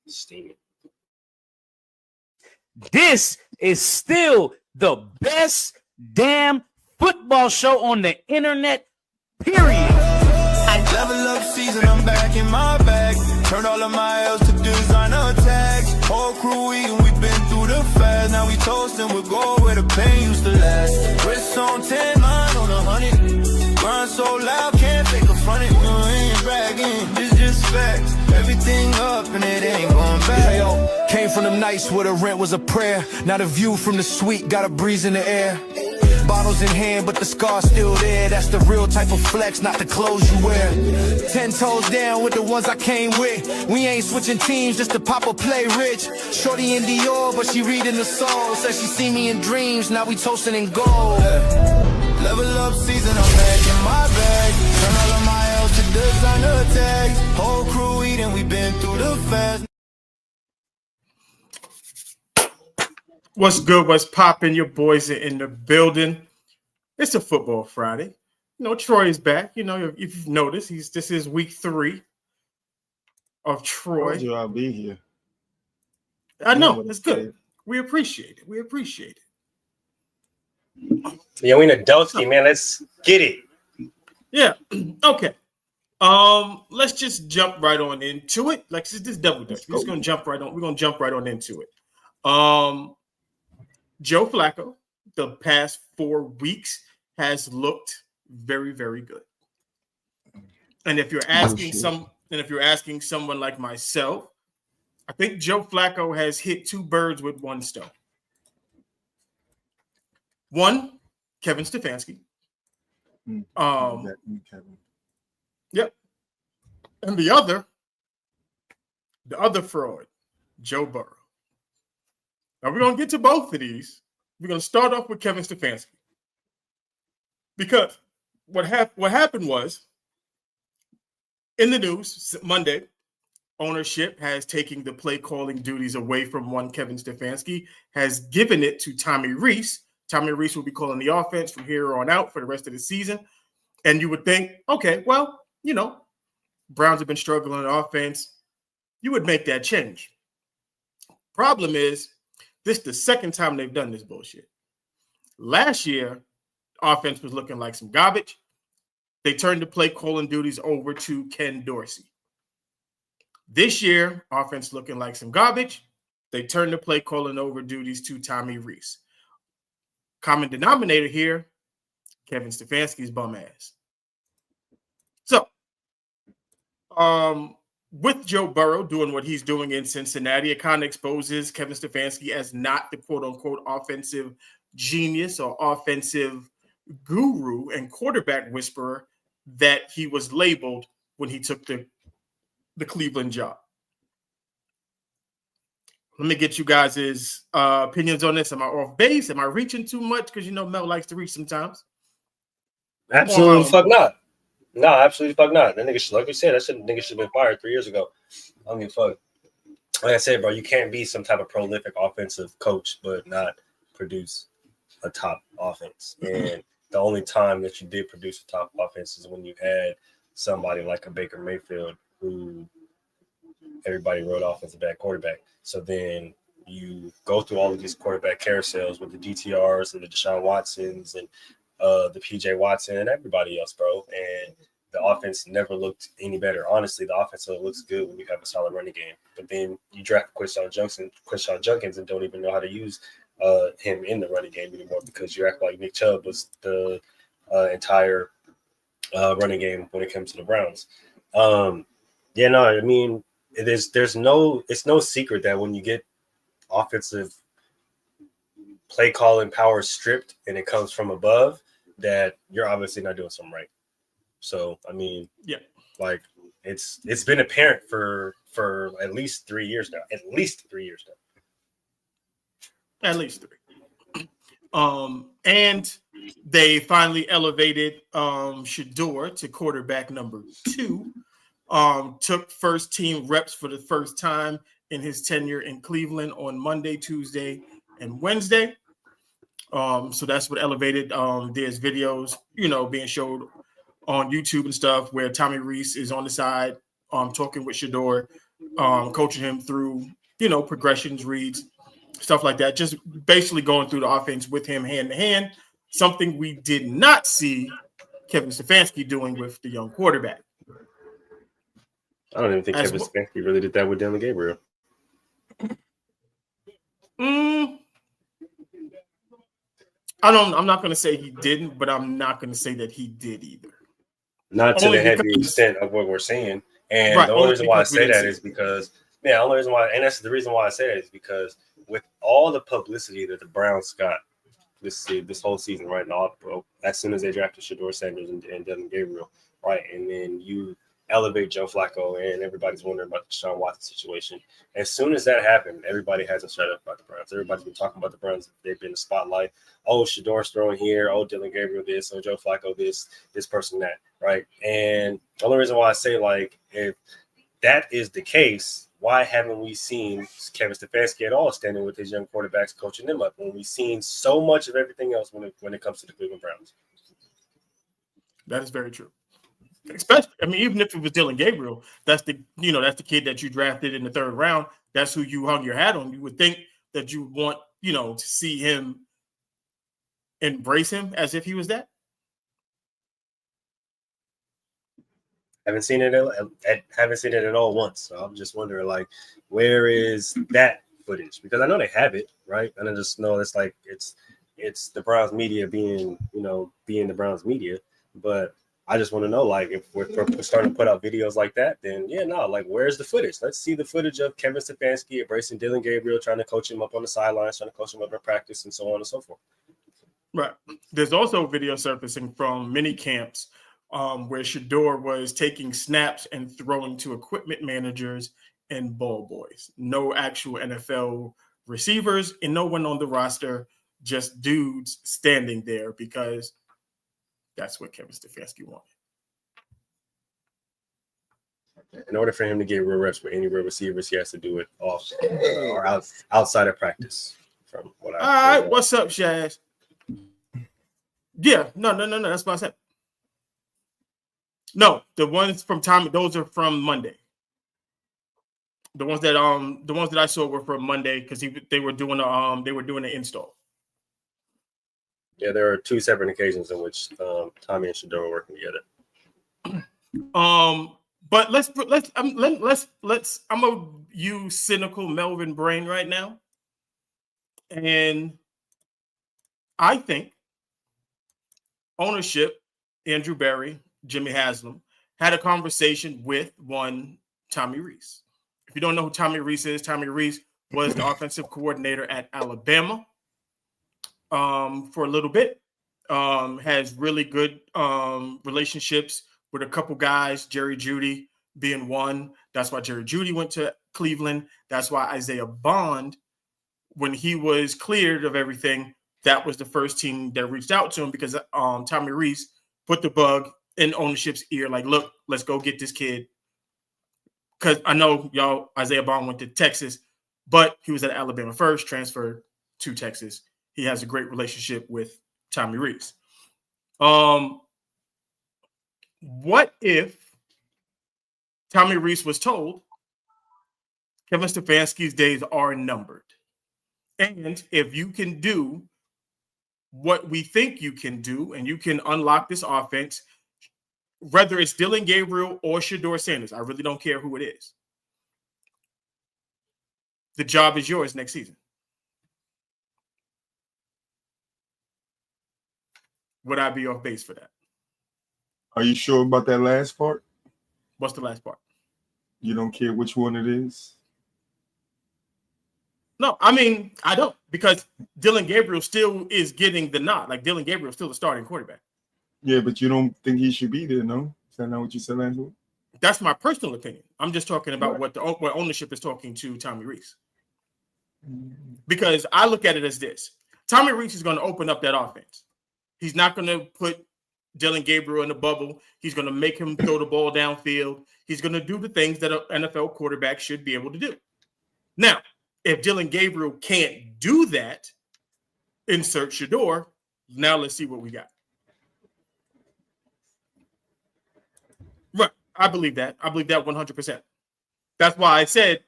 Steaming. This is still the best damn football show on the internet, period. Level up season, I'm back in my bag. Turned all of my L's to designer tags. Whole crew eating, we've been through the fast. Now we toasting, we'll go where the pain used to last. Wrist on 10, mine on 100. Grind so loud, can't fake a front it. You ain't bragging, this just facts. Everything up and it ain't going back. Hey, yo, came from them nights where the rent was a prayer. Now the view from the suite got a breeze in the air. Bottles in hand, but the scar's still there. That's the real type of flex, not the clothes you wear. 10 toes down with the ones I came with. We ain't switching teams just to pop or play rich. Shorty in Dior, but she reading the soul. Says she see me in dreams, now we toasting in gold. Level up season, I'm back in my bag. Turn all of my L's to designer tags. Whole crew eating, we been through the fast. What's good? What's popping? Your boys are in the building. It's a football Friday. You know, Troy is back. You know, if you've noticed, this is week 3 of Troy. Told you I'll be here. I know, it's good. We appreciate it. Yeah, we in Adultsky, man. Let's get it. Yeah. Okay. Let's just jump right on into it. Like this double dutch. We're just gonna jump right on. We're gonna jump right on into it. Joe Flacco, the past 4 weeks, has looked very, very good. And if you're asking someone like myself, I think Joe Flacco has hit 2 birds with one stone. One, Kevin Stefanski. Yep. And the other fraud, Joe Burrow. Now, we're going to get to both of these. We're going to start off with Kevin Stefanski. Because what happened was, in the news, Monday, ownership has taken the play-calling duties away from one Kevin Stefanski, has given it to Tommy Rees. Tommy Rees will be calling the offense from here on out for the rest of the season. And you would think, okay, well, you know, Browns have been struggling on offense. You would make that change. Problem is, this is the second time they've done this bullshit. Last year, offense was looking like some garbage. They turned the play calling duties over to Ken Dorsey. This year, offense looking like some garbage. They turned the play calling over duties to Tommy Rees. Common denominator here, Kevin Stefanski's bum ass. So, with Joe Burrow doing what he's doing in Cincinnati, it kind of exposes Kevin Stefanski as not the quote-unquote offensive genius or offensive guru and quarterback whisperer that he was labeled when he took the Cleveland job. Let me get you guys' opinions on this. Am I off base? Am I reaching too much? Because, you know, Mel likes to reach sometimes. Absolutely fuck not. No, absolutely fuck not. That nigga, like you said, nigga should have been fired 3 years ago. I don't give a fuck. Like I said, bro, you can't be some type of prolific offensive coach but not produce a top offense. And the only time that you did produce a top offense is when you had somebody like a Baker Mayfield who everybody wrote off as a bad quarterback. So then you go through all of these quarterback carousels with the DTRs and the Deshaun Watsons and the PJ Watson and everybody else, bro. And the offense never looked any better. Honestly, the offense looks good when you have a solid running game. But then you draft Quinshon Judkins and don't even know how to use him in the running game anymore because you act like Nick Chubb was the entire running game when it comes to the Browns. Yeah, no, I mean, it's no secret that when you get offensive play calling power stripped and it comes from above, that you're obviously not doing something right. So, I mean, yeah, like it's been apparent for at least 3 years now. At least 3. And they finally elevated Shador to quarterback number 2. Took first team reps for the first time in his tenure in Cleveland on Monday, Tuesday, and Wednesday. So that's what elevated. There's videos, you know, being showed on YouTube and stuff where Tommy Rees is on the side talking with Shador, coaching him through, progressions, reads, stuff like that. Just basically going through the offense with him hand to hand, something we did not see Kevin Stefanski doing with the young quarterback. I don't even think Kevin Stefanski really did that with Dylan Gabriel. I'm not going to say he didn't, but I'm not going to say that he did either. Not to the heavy extent of what we're seeing. And the only reason why I say that is because, the only reason why, and that's the reason why I say that is because with all the publicity that the Browns got this whole season, right now, as soon as they drafted Shador Sanders and Dylan Gabriel, right, and then you elevate Joe Flacco, and everybody's wondering about the Deshaun Watson situation. As soon as that happened, everybody hasn't shut up about the Browns. Everybody's been talking about the Browns. They've been in the spotlight. Oh, Shador's throwing here. Oh, Dylan Gabriel this. Oh, Joe Flacco this person that, right? And the only reason why I say, like, if that is the case, why haven't we seen Kevin Stefanski at all standing with his young quarterbacks, coaching them up, when we've seen so much of everything else when it comes to the Cleveland Browns? That is very true. Especially, even if it was Dylan Gabriel, that's the kid that you drafted in the 3rd round. That's who you hung your hat on. You would think that you want, to see him embrace him as if he was that. Haven't seen it at all once. So I'm just wondering, like, where is that footage? Because I know they have it, right? And I just know it's like it's the Browns media being the Browns media, but I just want to know, like, if we're starting to put out videos like that, then where's the footage? Let's see the footage of Kevin Stefanski embracing Dylan Gabriel, trying to coach him up on the sidelines, trying to coach him up in practice, and so on and so forth. Right. There's also video surfacing from mini camps where Shador was taking snaps and throwing to equipment managers and ball boys. No actual NFL receivers and no one on the roster, just dudes standing there because that's what Kevin Stefanski wanted. In order for him to get real reps with any real receivers, he has to do it off or outside of practice. From what I all right, what's up, Shaz? Yeah, no. That's what I said. No, the ones from Tommy, those are from Monday. The ones that I saw were from Monday because they were doing an install. Yeah, there are 2 separate occasions in which Tommy and Shador were working together. But I'm gonna use cynical Melvin brain right now, and I think ownership, Andrew Berry, Jimmy Haslam, had a conversation with one Tommy Rees. If you don't know who Tommy Rees is, Tommy Rees was the offensive coordinator at Alabama for a little bit. Has really good relationships with a couple guys, Jerry Jeudy being one. That's why Jerry Jeudy went to Cleveland. That's why Isaiah Bond, when he was cleared of everything, that was the first team that reached out to him because Tommy Rees put the bug in ownership's ear, like, look, let's go get this kid. Because I know y'all, Isaiah Bond went to Texas, but he was at Alabama first, transferred to Texas. He has a great relationship with Tommy Rees. What if Tommy Rees was told Kevin Stefanski's days are numbered? And if you can do what we think you can do and you can unlock this offense, whether it's Dylan Gabriel or Shador Sanders, I really don't care who it is. The job is yours next season. Would I be off base for that? Are you sure about that last part? What's the last part? You don't care which one it is? No, I don't, because Dylan Gabriel still is getting the nod. Like, Dylan Gabriel is still the starting quarterback. Yeah, but you don't think he should be there, no? Is that not what you said last week? That's my personal opinion. I'm just talking about what ownership is talking to Tommy Rees. Because I look at it as this. Tommy Rees is going to open up that offense. He's not going to put Dylan Gabriel in the bubble. He's going to make him throw the ball downfield. He's going to do the things that an NFL quarterback should be able to do. Now, if Dylan Gabriel can't do that, insert Shador. Now let's see what we got. Right. I believe that. I believe that 100%. That's why I said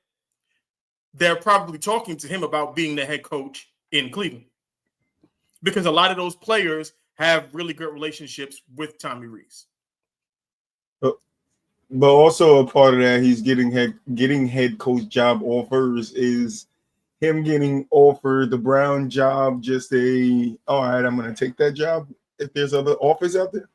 they're probably talking to him about being the head coach in Cleveland, because a lot of those players have really good relationships with Tommy Rees. But also a part of that, he's getting head coach job offers. Is him getting offered the Brown job just all right, I'm going to take that job if there's other offers out there?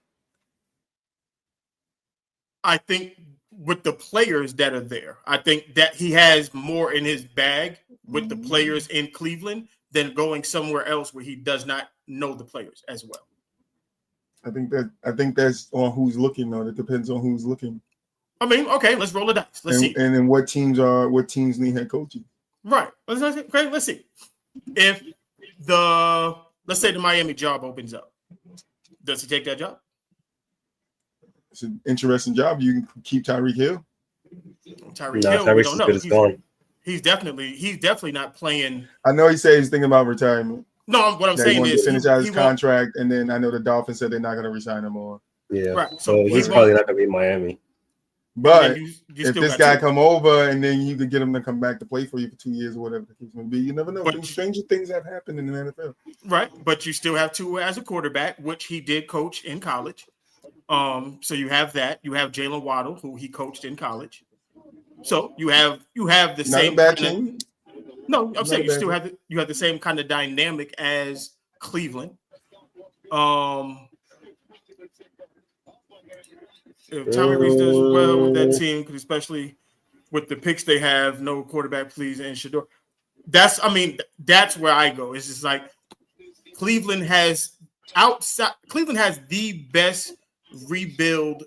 I think with the players that are there, I think that he has more in his bag with the players in Cleveland than going somewhere else where he does not know the players as well. I think that's on who's looking, though. It depends on who's looking. I mean, okay, let's roll the dice. Let's see. And then what teams need head coaching? Right. Let's see. If let's say the Miami job opens up, does he take that job? It's an interesting job. You can keep Tyreek Hill. Tyreek Hill, we don't know. He's definitely not playing. I know he said he's thinking about retirement. No, what I'm saying is he finish out his contract, and then I know the Dolphins said they're not going to resign him more. Yeah, right. So he's probably not going to be in Miami. But if this guy come over and then you could get him to come back to play for you for 2 years or whatever the case may be, you never know. Stranger things have happened in the NFL. Right, but you still have Tua as a quarterback, which he did coach in college. So you have that. You have Jalen Waddle, who he coached in college. So you have the same. Not a bad team. No, I'm saying you have the same kind of dynamic as Cleveland. If Tommy Rees does well with that team, especially with the picks they have, no quarterback, please, and Shador. That's where I go. It's just like Cleveland has the best rebuild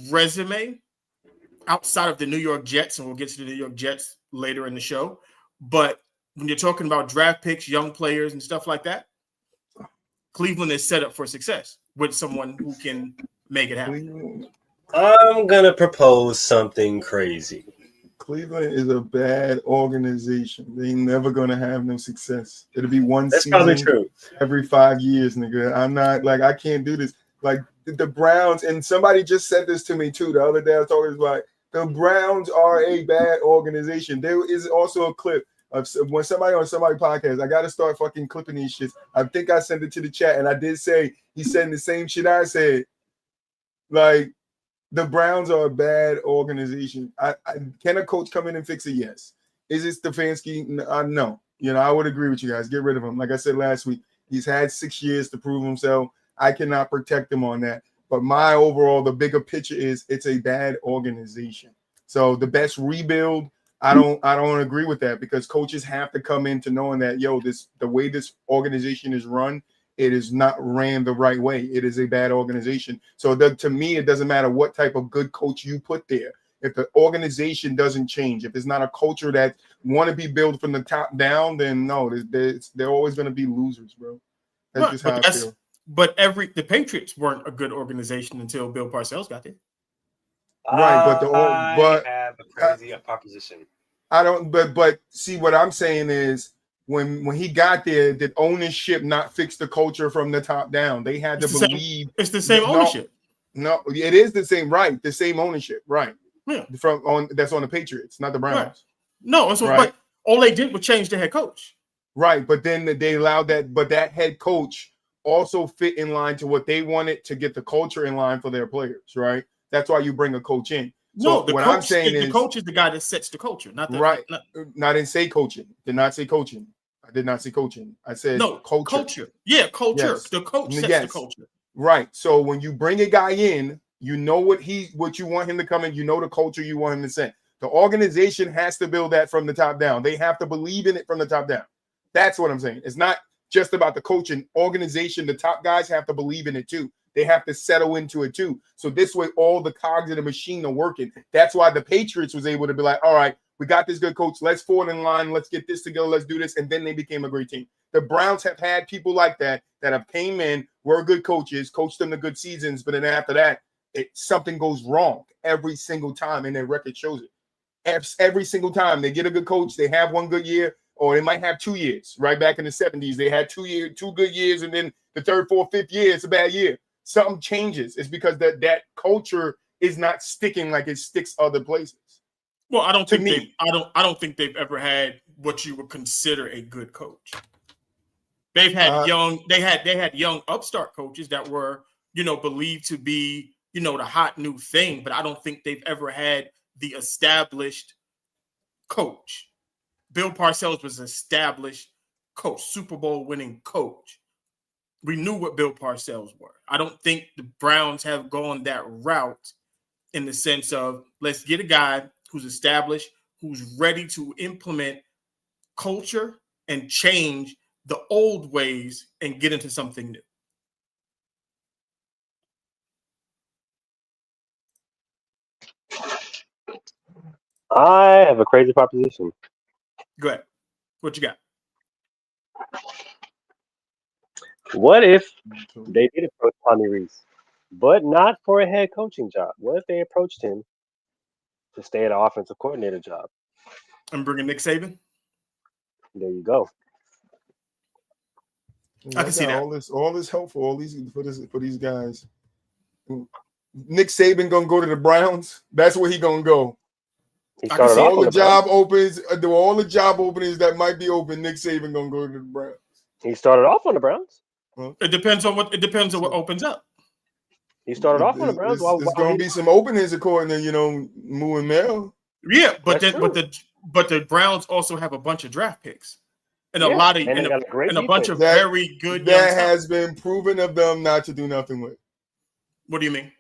resume outside of the New York Jets, and we'll get to the New York Jets later in the show. But when you're talking about draft picks, young players, and stuff like that, Cleveland is set up for success with someone who can make it happen. I'm going to propose something crazy. Cleveland is a bad organization. They're never going to have no success. It'll be one That's season probably true. Every 5 years, nigga. I'm not like, I can't do this. Like the Browns, and somebody just said this to me too the other day. I was talking about the Browns are a bad organization. There is also a clip of when somebody on somebody's podcast. I got to start fucking clipping these shits. I think I sent it to the chat, and I did say he said the same shit I said. Like, the Browns are a bad organization. Can a coach come in and fix it? Yes. Is it Stefanski? No. You know, I would agree with you guys. Get rid of him. Like I said last week, he's had 6 years to prove himself. I cannot protect him on that. But my overall, the bigger picture is it's a bad organization. So the best rebuild, I don't agree with that, because coaches have to come into knowing that, the way this organization is run, it is not ran the right way. It is a bad organization. So to me, it doesn't matter what type of good coach you put there. If the organization doesn't change, if it's not a culture that want to be built from the top down, then no, they're always going to be losers, bro. That's just how I feel. But the Patriots weren't a good organization until Bill Parcells got there. Right, but I have a crazy proposition. I don't. But see, what I'm saying is, when he got there, did ownership not fix the culture from the top down? They had to believe it's the same ownership. No, it is the same, right? The same ownership, right? Yeah. That's on the Patriots, not the Browns. Right. No, right. But all they did was change the head coach. Right, but then they allowed that, but that head coach also fit in line to what they wanted to get the culture in line for their players, right? That's why you bring a coach in. So no, I'm saying is the coach is the guy that sets the culture, not the right. I didn't say coaching. Did not say coaching. I did not say coaching. I said culture. Yeah, culture. Yes. The coach sets the culture. Right. So when you bring a guy in, you know what you want him to come in. You know the culture you want him to set. The organization has to build that from the top down. They have to believe in it from the top down. That's what I'm saying. It's not just about the coaching. Organization, the top guys have to believe in it too. They have to settle into it too. So this way, all the cogs of the machine are working. That's why the Patriots was able to be like, all right, we got this good coach. Let's fall in line. Let's get this together. Let's do this. And then they became a great team. The Browns have had people like that have came in, were good coaches, coached them to good seasons. But then after that, something goes wrong every single time, and their record shows it. Every single time they get a good coach, they have one good year, or they might have 2 years. Right back in the 70s, they had 2 good years, and then the third, fourth, fifth year, it's a bad year. Something changes. It's because that culture is not sticking like it sticks other places. Well, I don't think they've ever had what you would consider a good coach. They've had they had young upstart coaches that were, believed to be, the hot new thing, but I don't think they've ever had the established coach. Bill Parcells was an established coach, Super Bowl winning coach. We knew what Bill Parcells were. I don't think the Browns have gone that route in the sense of let's get a guy who's established, who's ready to implement culture and change the old ways and get into something new. I have a crazy proposition. Go ahead. What you got? What if they did approach Tommy Reese, but not for a head coaching job? What if they approached him to stay at an offensive coordinator job? I'm bringing Nick Saban. There you go. I can see that. All this help for these guys. Nick Saban gonna go to the Browns. That's where he gonna go. He started all the job opens. All the job openings that might be open. Nick Saban gonna go to the Browns. He started off on the Browns. It depends on what opens up. He started off on the Browns. There's gonna be some openings according to Moo and Mel. Yeah, but the Browns also have a bunch of draft picks and a lot of and a bunch of very good. That has been proven of them not to do nothing with. What do you mean?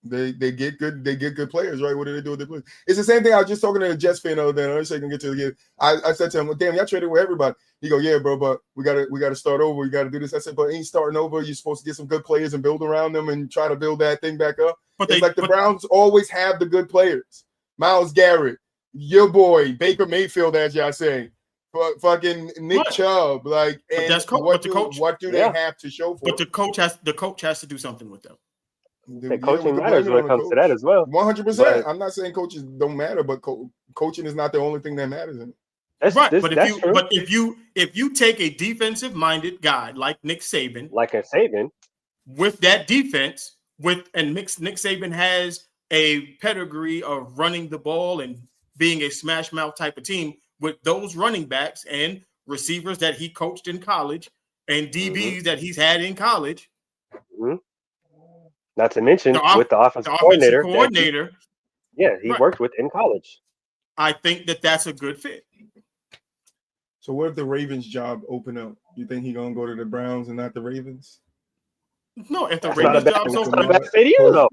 They get good players, right? What do they do with their players? It's the same thing. I was just talking to a Jets fan the other day. I wish I can get to it. I said to him, well, "Damn, y'all traded with everybody." He go, "Yeah, bro, but we gotta start over. We gotta do this." I said, "But ain't starting over. You're supposed to get some good players and build around them and try to build that thing back up." But the Browns always have the good players. Myles Garrett, your boy Baker Mayfield, as y'all say, fucking Nick Chubb. Like, and what do they have to show for? But the coach has to do something with them. Coaching matters when it comes to that as well. 100%. I'm not saying coaches don't matter, but coaching is not the only thing that matters in it. If you take a defensive minded guy like Nick Saban, with that defense, Nick Saban has a pedigree of running the ball and being a smash mouth type of team with those running backs and receivers that he coached in college and DBs that he's had in college. Mm-hmm. Not to mention with the offensive coordinator. He worked with in college. I think that's a good fit. So what if the Ravens job open up? You think he's gonna go to the Browns and not the Ravens? No, if the Ravens job's open up,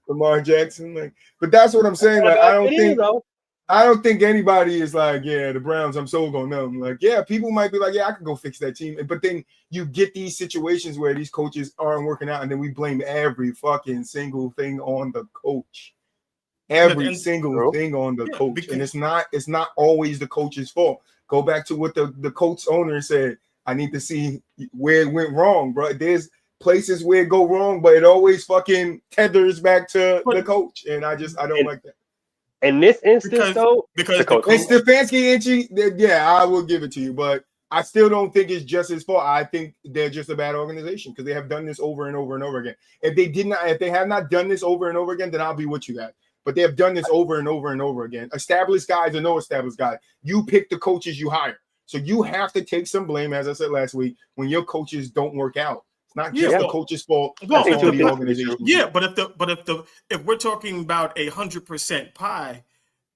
Lamar Jackson, but that's what I'm saying. Like, I don't think anybody is like, yeah, the Browns, I'm sold on them. Like, yeah, people might be like, yeah, I could go fix that team. But then you get these situations where these coaches aren't working out, and then we blame every fucking single thing on the coach. Every single thing on the coach. And it's not always the coach's fault. Go back to what the coach owner said. I need to see where it went wrong, bro. There's places where it go wrong, but it always fucking tethers back to the coach. And I don't like that. In this instance, because and Stefanski, I will give it to you, but I still don't think it's just his fault. I think they're just a bad organization because they have done this over and over and over again. If they have not done this over and over again, then I'll be with you guys. But they have done this over and over and over again. Established guys or no established guys, you pick the coaches you hire. So you have to take some blame, as I said last week, when your coaches don't work out. It's not just the coach's fault. Well, the organization. Yeah, but if we're talking about 100% pie,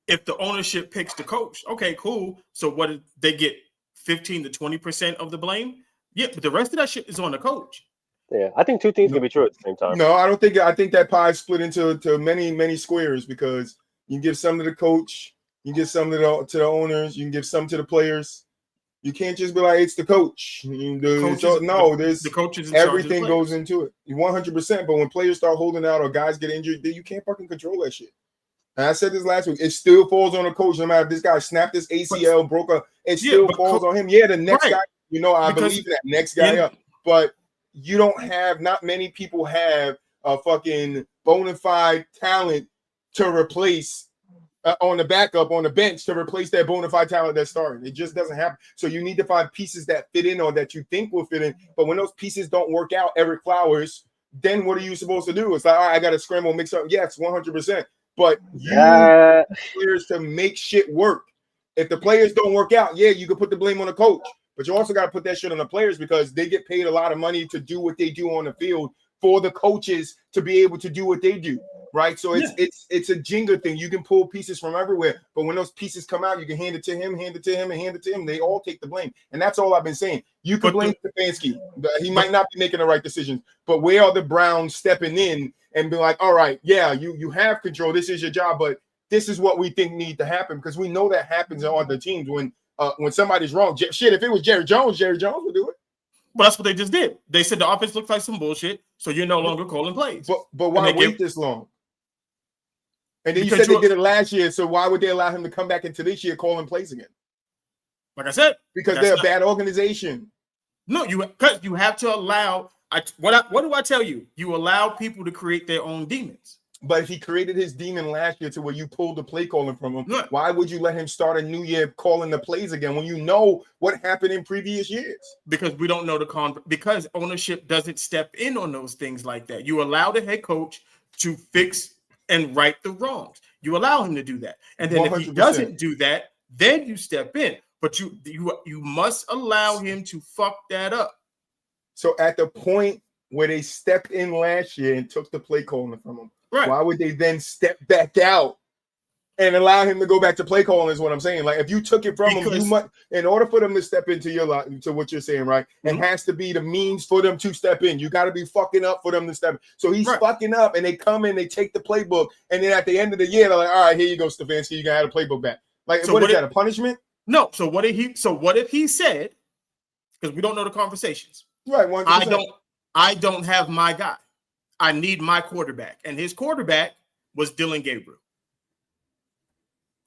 if the ownership picks the coach, okay, cool. So what did they get? 15 to 20% of the blame? Yeah, but the rest of that shit is on the coach. Yeah, I think two things can be true at the same time. No, I don't think. I think that pie is split into many squares because you can give some to the coach, you can give some to the owners, you can give some to the players. You can't just be like it's the coach. The coaches. Everything goes into it. 100%. But when players start holding out or guys get injured, then you can't fucking control that shit. And I said this last week. It still falls on the coach. No matter if this guy snapped his ACL, it still falls on him. Yeah, the next guy. I believe that next guy up, but. You don't have, not many people have a fucking bona fide talent to replace on the backup, on the bench to replace that bona fide talent that's starting. It just doesn't happen. So you need to find pieces that fit in or that you think will fit in. But when those pieces don't work out, Eric Flowers then what are you supposed to do? It's like, all right, I got to scramble, mix up. Yes, 100%. But you players to make shit work. If the players don't work out, yeah, you can put the blame on the coach, but you also got to put that shit on the players because they get paid a lot of money to do what they do on the field for the coaches to be able to do what they do, right? So it's a Jenga thing. You can pull pieces from everywhere, but when those pieces come out, you can hand it to him, and hand it to him. They all take the blame, and that's all I've been saying. You can blame Stefanski. He might not be making the right decisions, but where are the Browns stepping in and be like, all right, yeah, you have control. This is your job, but this is what we think need to happen because we know that happens on other teams when somebody's wrong. Shit, if it was Jerry Jones would do it. But that's what they just did. They said the offense looks like some bullshit, so you're no longer calling plays. But why wait this long? And then you said they did it last year, so why would they allow him to come back into this year calling plays again? Like I said, because they're a bad organization. No, because you have to allow. What do I tell you? You allow people to create their own demons. But if he created his demon last year to where you pulled the play calling from him, why would you let him start a new year calling the plays again when you know what happened in previous years? Because we don't know because ownership doesn't step in on those things like that. You allow the head coach to fix and right the wrongs. You allow him to do that. And then 100%. If he doesn't do that, then you step in. But you must allow him to fuck that up. So at the point where they stepped in last year and took the play calling from him, right. Why would they then step back out and allow him to go back to play calling is what I'm saying. Like if you took it from him, you must, in order for them to step into your life, to what you're saying, right? It has to be the means for them to step in. You got to be fucking up for them to step in. So he's fucking up and they come in, they take the playbook, and then at the end of the year, they're like, all right, here you go, Stefanski, you got to have the playbook back. Like, so what is that, a punishment? No. So what if he said, because we don't know the conversations. Right. 100%. I don't have my guy. I need my quarterback. And his quarterback was Dylan Gabriel.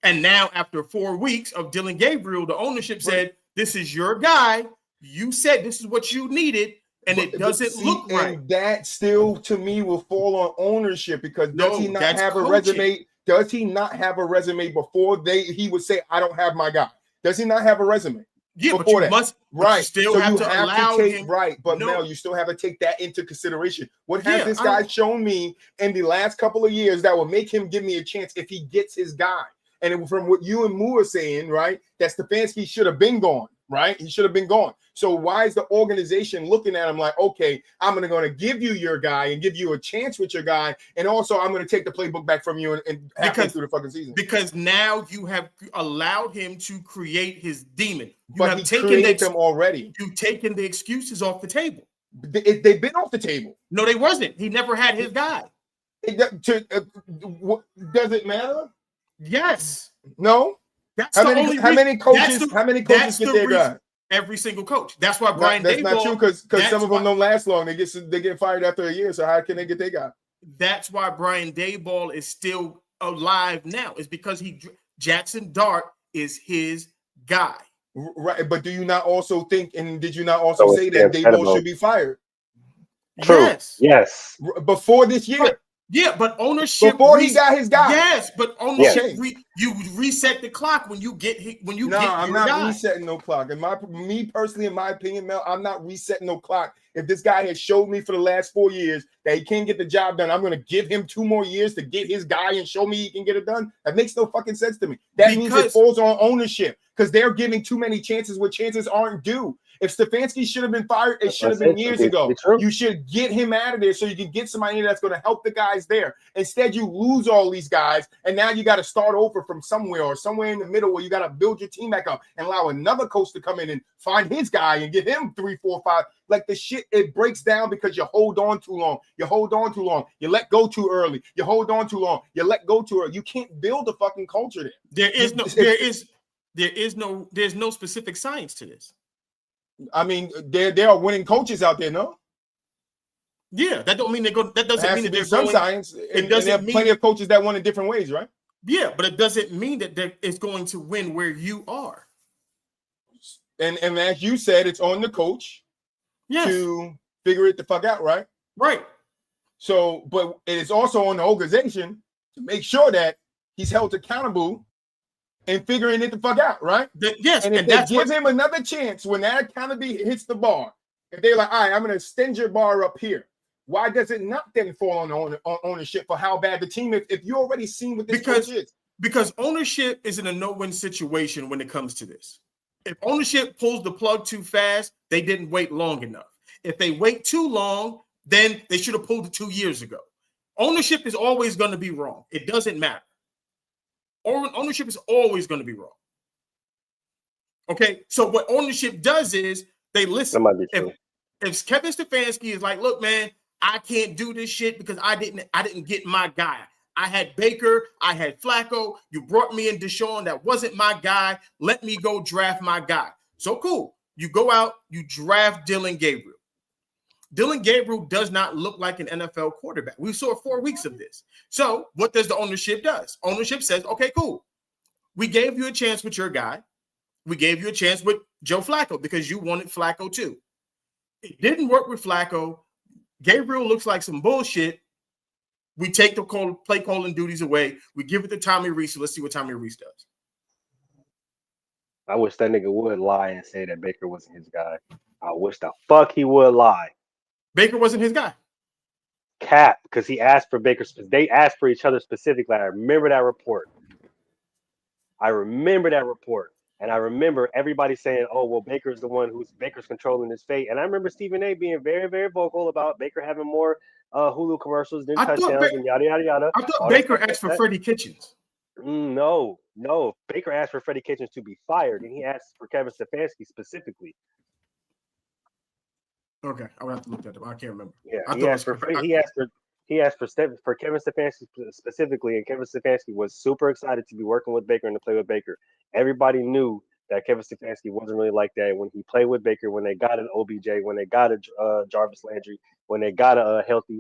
And now after 4 weeks of Dylan Gabriel, the ownership said, this is your guy. You said this is what you needed, and it doesn't look right. And that still, to me, will fall on ownership because does he not have a resume? Does he not have a resume before he would say, I don't have my guy? Does he not have a resume? Yeah, but you must still so have to allow him. Right, but Mel, you still have to take that into consideration. What has this guy shown me in the last couple of years that will make him give me a chance if he gets his guy? And from what you and Moo are saying, right, that Stefanski should have been gone, right? He should have been gone. So why is the organization looking at him like, okay, I'm going to give you your guy and give you a chance with your guy, and also I'm going to take the playbook back from you and have through the fucking season? Because now you have allowed him to create his demon. But he created them already. You've taken the excuses off the table. They've been off the table. No, they wasn't. He never had his guy. Does it matter? Yes. No. That's how many coaches get their guy? Every single coach. That's why Brian That's Daboll, not true because some of them don't last long. They get fired after a year. So how can they get their guy? That's why Brian Daboll is still alive now. It's because Jackson Dart is his guy. Right. But do you not also think, and did you not also say that Daboll should be fired? True. Yes. Before this year. But, yeah, but ownership before he got his guy. Yes, but ownership you reset the clock when you get I'm not resetting no clock. And me personally, in my opinion, Mel, I'm not resetting no clock. If this guy has showed me for the last 4 years that he can't get the job done, I'm going to give him 2 more years to get his guy and show me he can get it done. That makes no fucking sense to me. That means it falls on ownership because they're giving too many chances where chances aren't due. If Stefanski should have been fired, it should have been years ago. You should get him out of there so you can get somebody that's going to help the guys there. Instead, you lose all these guys, and now you got to start over from somewhere or somewhere in the middle where you got to build your team back up and allow another coach to come in and find his guy and give him 3, 4, 5. Like the shit, it breaks down because you hold on too long. You hold on too long. You let go too early. You hold on too long. You let go too early. You can't build a fucking culture there. There's no specific science to this. I mean, there are winning coaches out there, no? Yeah, that don't mean they're going. That doesn't mean that there's some science. It doesn't. There are plenty of coaches that win in different ways, right? Yeah, but it doesn't mean that it's going to win where you are. And as you said, it's on the coach to figure it the fuck out, right? Right. So, but it is also on the organization to make sure that he's held accountable and figuring it the fuck out, right? Yes, and if they give him another chance when that accountability hits the bar, if they're like, all right, I'm going to extend your bar up here, Why does it not then fall on ownership for how bad the team is if you already seen what this coach is? Because ownership is in a no-win situation when it comes to this. If ownership pulls the plug too fast, they didn't wait long enough. If they wait too long, then they should have pulled it 2 years ago. Ownership is always going to be wrong. It doesn't matter. Ownership is always going to be wrong. Okay, so what ownership does is they listen. If Kevin Stefanski is like, look, man, I can't do this shit because I didn't get my guy. I had Baker, I had Flacco. You brought me in Deshaun. That wasn't my guy. Let me go draft my guy. So cool. You go out, you draft Dillon Gabriel. Dillon Gabriel does not look like an NFL quarterback. We saw 4 weeks of this. So what does the ownership does? Ownership says, okay, cool. We gave you a chance with your guy. We gave you a chance with Joe Flacco because you wanted Flacco too. It didn't work with Flacco. Gabriel looks like some bullshit. We take the play calling duties away. We give it to Tommy Reese. So let's see what Tommy Reese does. I wish that nigga would lie and say that Baker wasn't his guy. I wish the fuck he would lie. Baker wasn't his guy. Cap, because he asked for Baker. They asked for each other specifically. I remember that report. And I remember everybody saying, oh, well, Baker's the one Baker's controlling his fate. And I remember Stephen A. being very, very vocal about Baker having more Hulu commercials than touchdowns and yada, yada, yada. I thought Baker asked for Freddie Kitchens. No. Baker asked for Freddie Kitchens to be fired, and he asked for Kevin Stefanski specifically. Okay, I would have to look that up. I can't remember. Yeah, he asked for Kevin Stefanski specifically, and Kevin Stefanski was super excited to be working with Baker and to play with Baker. Everybody knew that Kevin Stefanski wasn't really like that when he played with Baker, when they got an OBJ, when they got a Jarvis Landry, when they got a healthy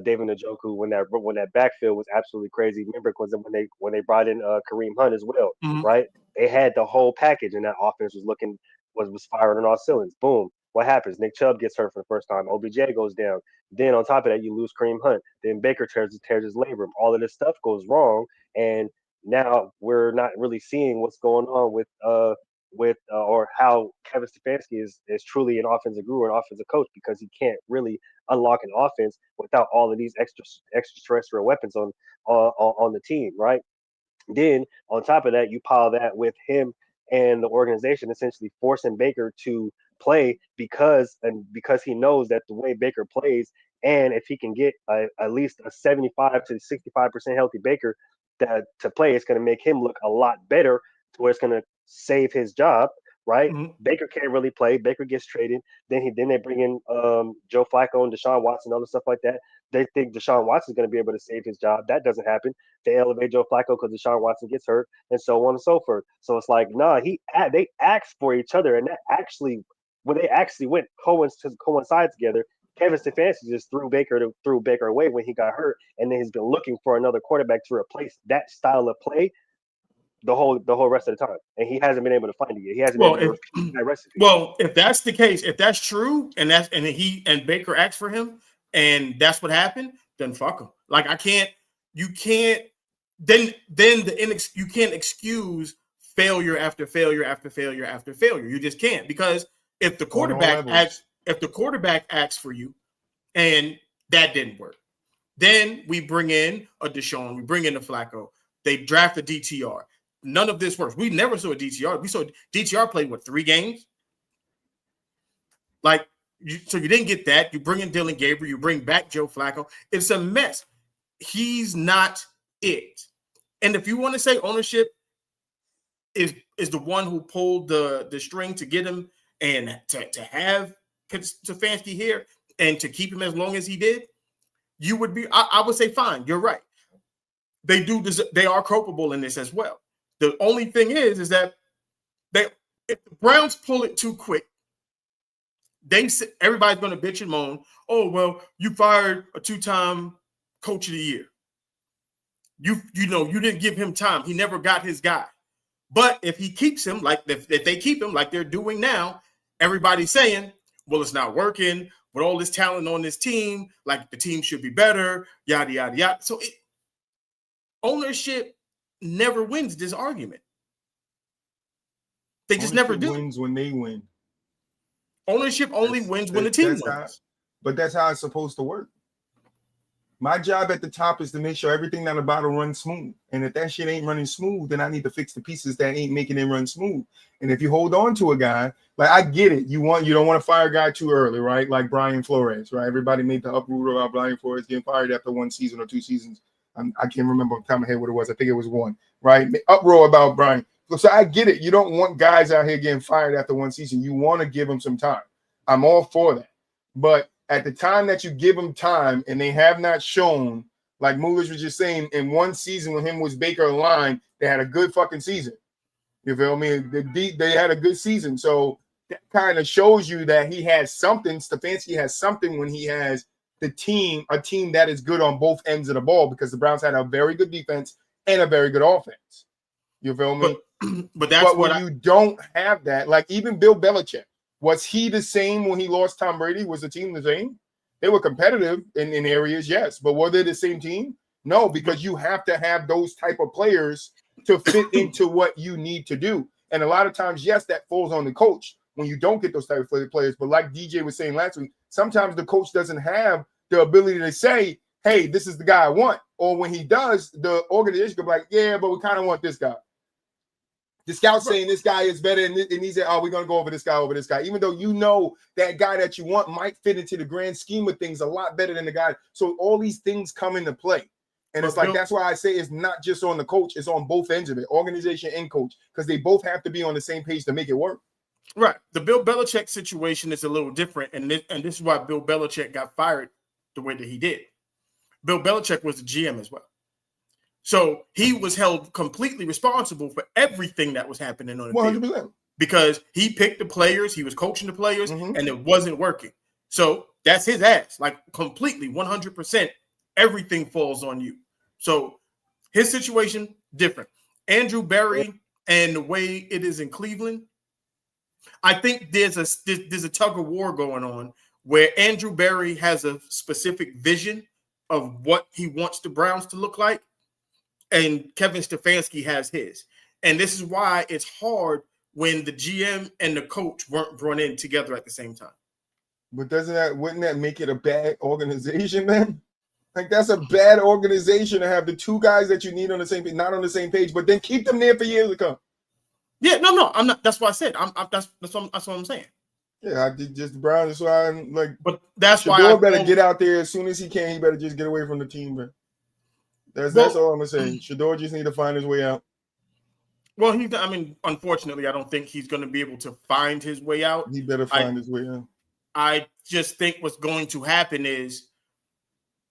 David Njoku, when that backfield was absolutely crazy. Remember, because when they brought in Kareem Hunt as well, right? They had the whole package, and that offense was firing on all cylinders. Boom. What happens? Nick Chubb gets hurt for the first time. OBJ goes down. Then on top of that, you lose Kareem Hunt. Then Baker tears his labrum. All of this stuff goes wrong, and now we're not really seeing what's going on with or how Kevin Stefanski is truly an offensive guru, an offensive coach, because he can't really unlock an offense without all of these extraterrestrial weapons on the team, right? Then on top of that, you pile that with him and the organization essentially forcing Baker to play because he knows that the way Baker plays, and if he can get at least a 75 to 65% healthy Baker to play, it's going to make him look a lot better to where it's going to save his job, right? Baker can't really play. Baker gets traded. Then they bring in Joe Flacco and Deshaun Watson and other stuff like that. They think Deshaun Watson is going to be able to save his job. That doesn't happen. They elevate Joe Flacco because Deshaun Watson gets hurt, and so on and so forth. So it's like, they asked for each other, and that actually, when they actually went coincide together, Kevin Stefanski just threw Baker away when he got hurt, and then he's been looking for another quarterback to replace that style of play the whole rest of the time, and he hasn't been able to find it yet. He hasn't been able to repeat that recipe. Well, if that's the case, if that's true, and Baker asked for him, and that's what happened, then fuck him. Like you can't excuse failure after failure after failure after failure. You just can't, because if the quarterback asks for you, and that didn't work, then we bring in a Deshaun, we bring in a Flacco, they draft a DTR. None of this works. We never saw a DTR. We saw DTR play 3 games. So you didn't get that. You bring in Dillon Gabriel, you bring back Joe Flacco. It's a mess. He's not it. And if you want to say ownership is the one who pulled the string to get him and to have Stefanski here and to keep him as long as he did, you would be. I would say fine. You're right. They are culpable in this as well. The only thing is that if the Browns pull it too quick, everybody's going to bitch and moan. Oh, well, you fired a 2-time coach of the year. You didn't give him time. He never got his guy. But if he keeps him, like if they keep him like they're doing now, everybody's saying, well, it's not working with all this talent on this team. Like the team should be better, yada, yada, yada. So ownership never wins this argument. They just never do. Wins when they win. Ownership only wins when the team wins. but that's how it's supposed to work. My job at the top is to make sure everything down the bottom runs smooth. And if that shit ain't running smooth, then I need to fix the pieces that ain't making it run smooth. And if you hold on to a guy, like I get it, you don't want to fire a guy too early, right? Like Brian Flores, right? Everybody made the uproar about Brian Flores getting fired after 1 season or 2 seasons. I can't remember off the top of my head what it was. I think it was 1, right? Uproar about Brian. So I get it. You don't want guys out here getting fired after 1 season. You want to give them some time. I'm all for that. But at the time that you give them time and they have not shown, like Moolish was just saying, in 1 season when him was Baker aligned, they had a good fucking season. You feel me? They had a good season. So that kind of shows you that he has something. Stefanski has something when he has a team that is good on both ends of the ball, because the Browns had a very good defense and a very good offense. You feel me? But that's when you don't have that, like even Bill Belichick, was he the same when he lost Tom Brady? Was the team the same? They were competitive in areas, yes, but were they the same team? No, because you have to have those type of players to fit into what you need to do. And a lot of times, yes, that falls on the coach when you don't get those type of players. But like DJ was saying last week, sometimes the coach doesn't have the ability to say, hey, this is the guy I want. Or when he does, the organization could be like, yeah, but we kind of want this guy. The scout's saying this guy is better, and he's saying, oh, we're going to go over this guy, even though you know that guy that you want might fit into the grand scheme of things a lot better than the guy. So all these things come into play. And it's like, that's why I say it's not just on the coach, it's on both ends of it, organization and coach, because they both have to be on the same page to make it work. Right. The Bill Belichick situation is a little different, and this is why Bill Belichick got fired the way that he did. Bill Belichick was the GM as well. So he was held completely responsible for everything that was happening on the 100%. Field, because he picked the players, he was coaching the players, and it wasn't working. So that's his ass, like completely 100%. Everything falls on you. So his situation different. Andrew Berry and the way it is in Cleveland, I think there's a tug of war going on where Andrew Berry has a specific vision of what he wants the Browns to look like, and Kevin Stefanski has his. And this is why it's hard when the GM and the coach weren't brought in together at the same time. But wouldn't that make it a bad organization then? Like, that's a bad organization to have the two guys that you need on the same page, not on the same page, but then keep them there for years to come. Yeah, no, I'm not. That's what I said. That's what I'm saying. Yeah, I did just Brown. That's why I'm like. But that's Shador why better get out there as soon as he can. He better just get away from the team, man. That's all I'm gonna say. Shador just need to find his way out. Well, unfortunately, I don't think he's going to be able to find his way out. He better find his way out. I just think what's going to happen is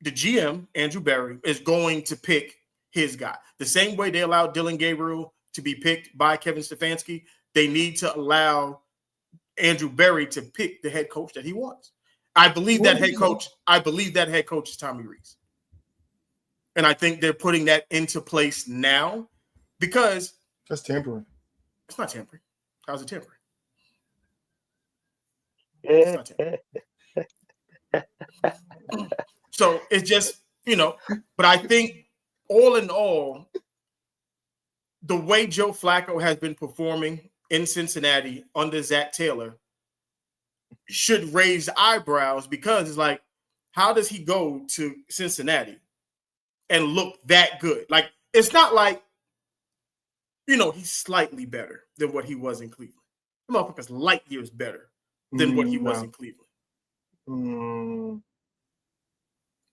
the GM, Andrew Berry, is going to pick his guy. The same way they allowed Dylan Gabriel to be picked by Kevin Stefanski, they need to allow Andrew Berry to pick the head coach that he wants. I believe that head coach is Tommy Rees. And I think they're putting that into place now because that's temporary. It's not temporary. How's it temporary? Yeah. It's not temporary. So it's just, but I think all in all, the way Joe Flacco has been performing in Cincinnati under Zach Taylor should raise eyebrows, because it's like, how does he go to Cincinnati and look that good? Like, it's not like, he's slightly better than what he was in Cleveland. The motherfucker's light years better than what he was in Cleveland.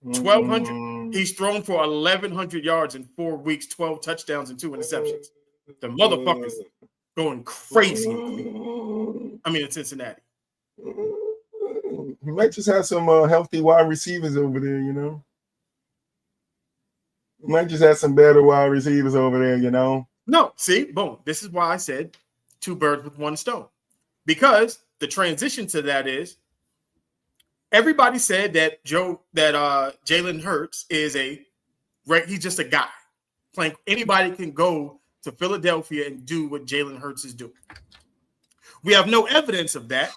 1,200. He's thrown for 1,100 yards in 4 weeks, 12 touchdowns and 2 interceptions. The motherfucker's going crazy in Cincinnati. He might just have some healthy wide receivers over there, He might just have some better wide receivers over there, No, see, boom. This is why I said 2 birds with 1 stone. Because the transition to that is, everybody said that Jalen Hurts is he's just a guy. Like, anybody can go to Philadelphia and do what Jalen Hurts is doing. We have no evidence of that,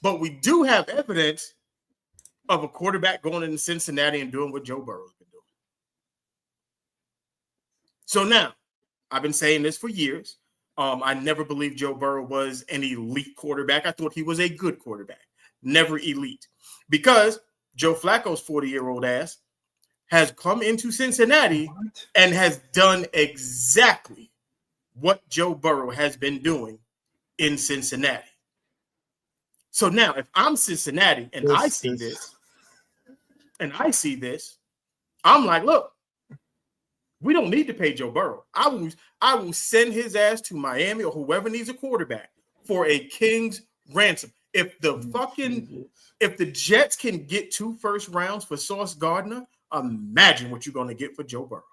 but we do have evidence of a quarterback going into Cincinnati and doing what Joe Burrow has been doing. So now, I've been saying this for years. I never believed Joe Burrow was an elite quarterback. I thought he was a good quarterback, never elite. Because Joe Flacco's 40-year-old ass has come into Cincinnati and has done exactly what Joe Burrow has been doing in Cincinnati. So now, if I'm Cincinnati and I see this, I'm like, look, we don't need to pay Joe Burrow. I will send his ass to Miami or whoever needs a quarterback for a king's ransom. If the Jets can get 2 first rounds for Sauce Gardner, imagine what you're going to get for Joe Burrow.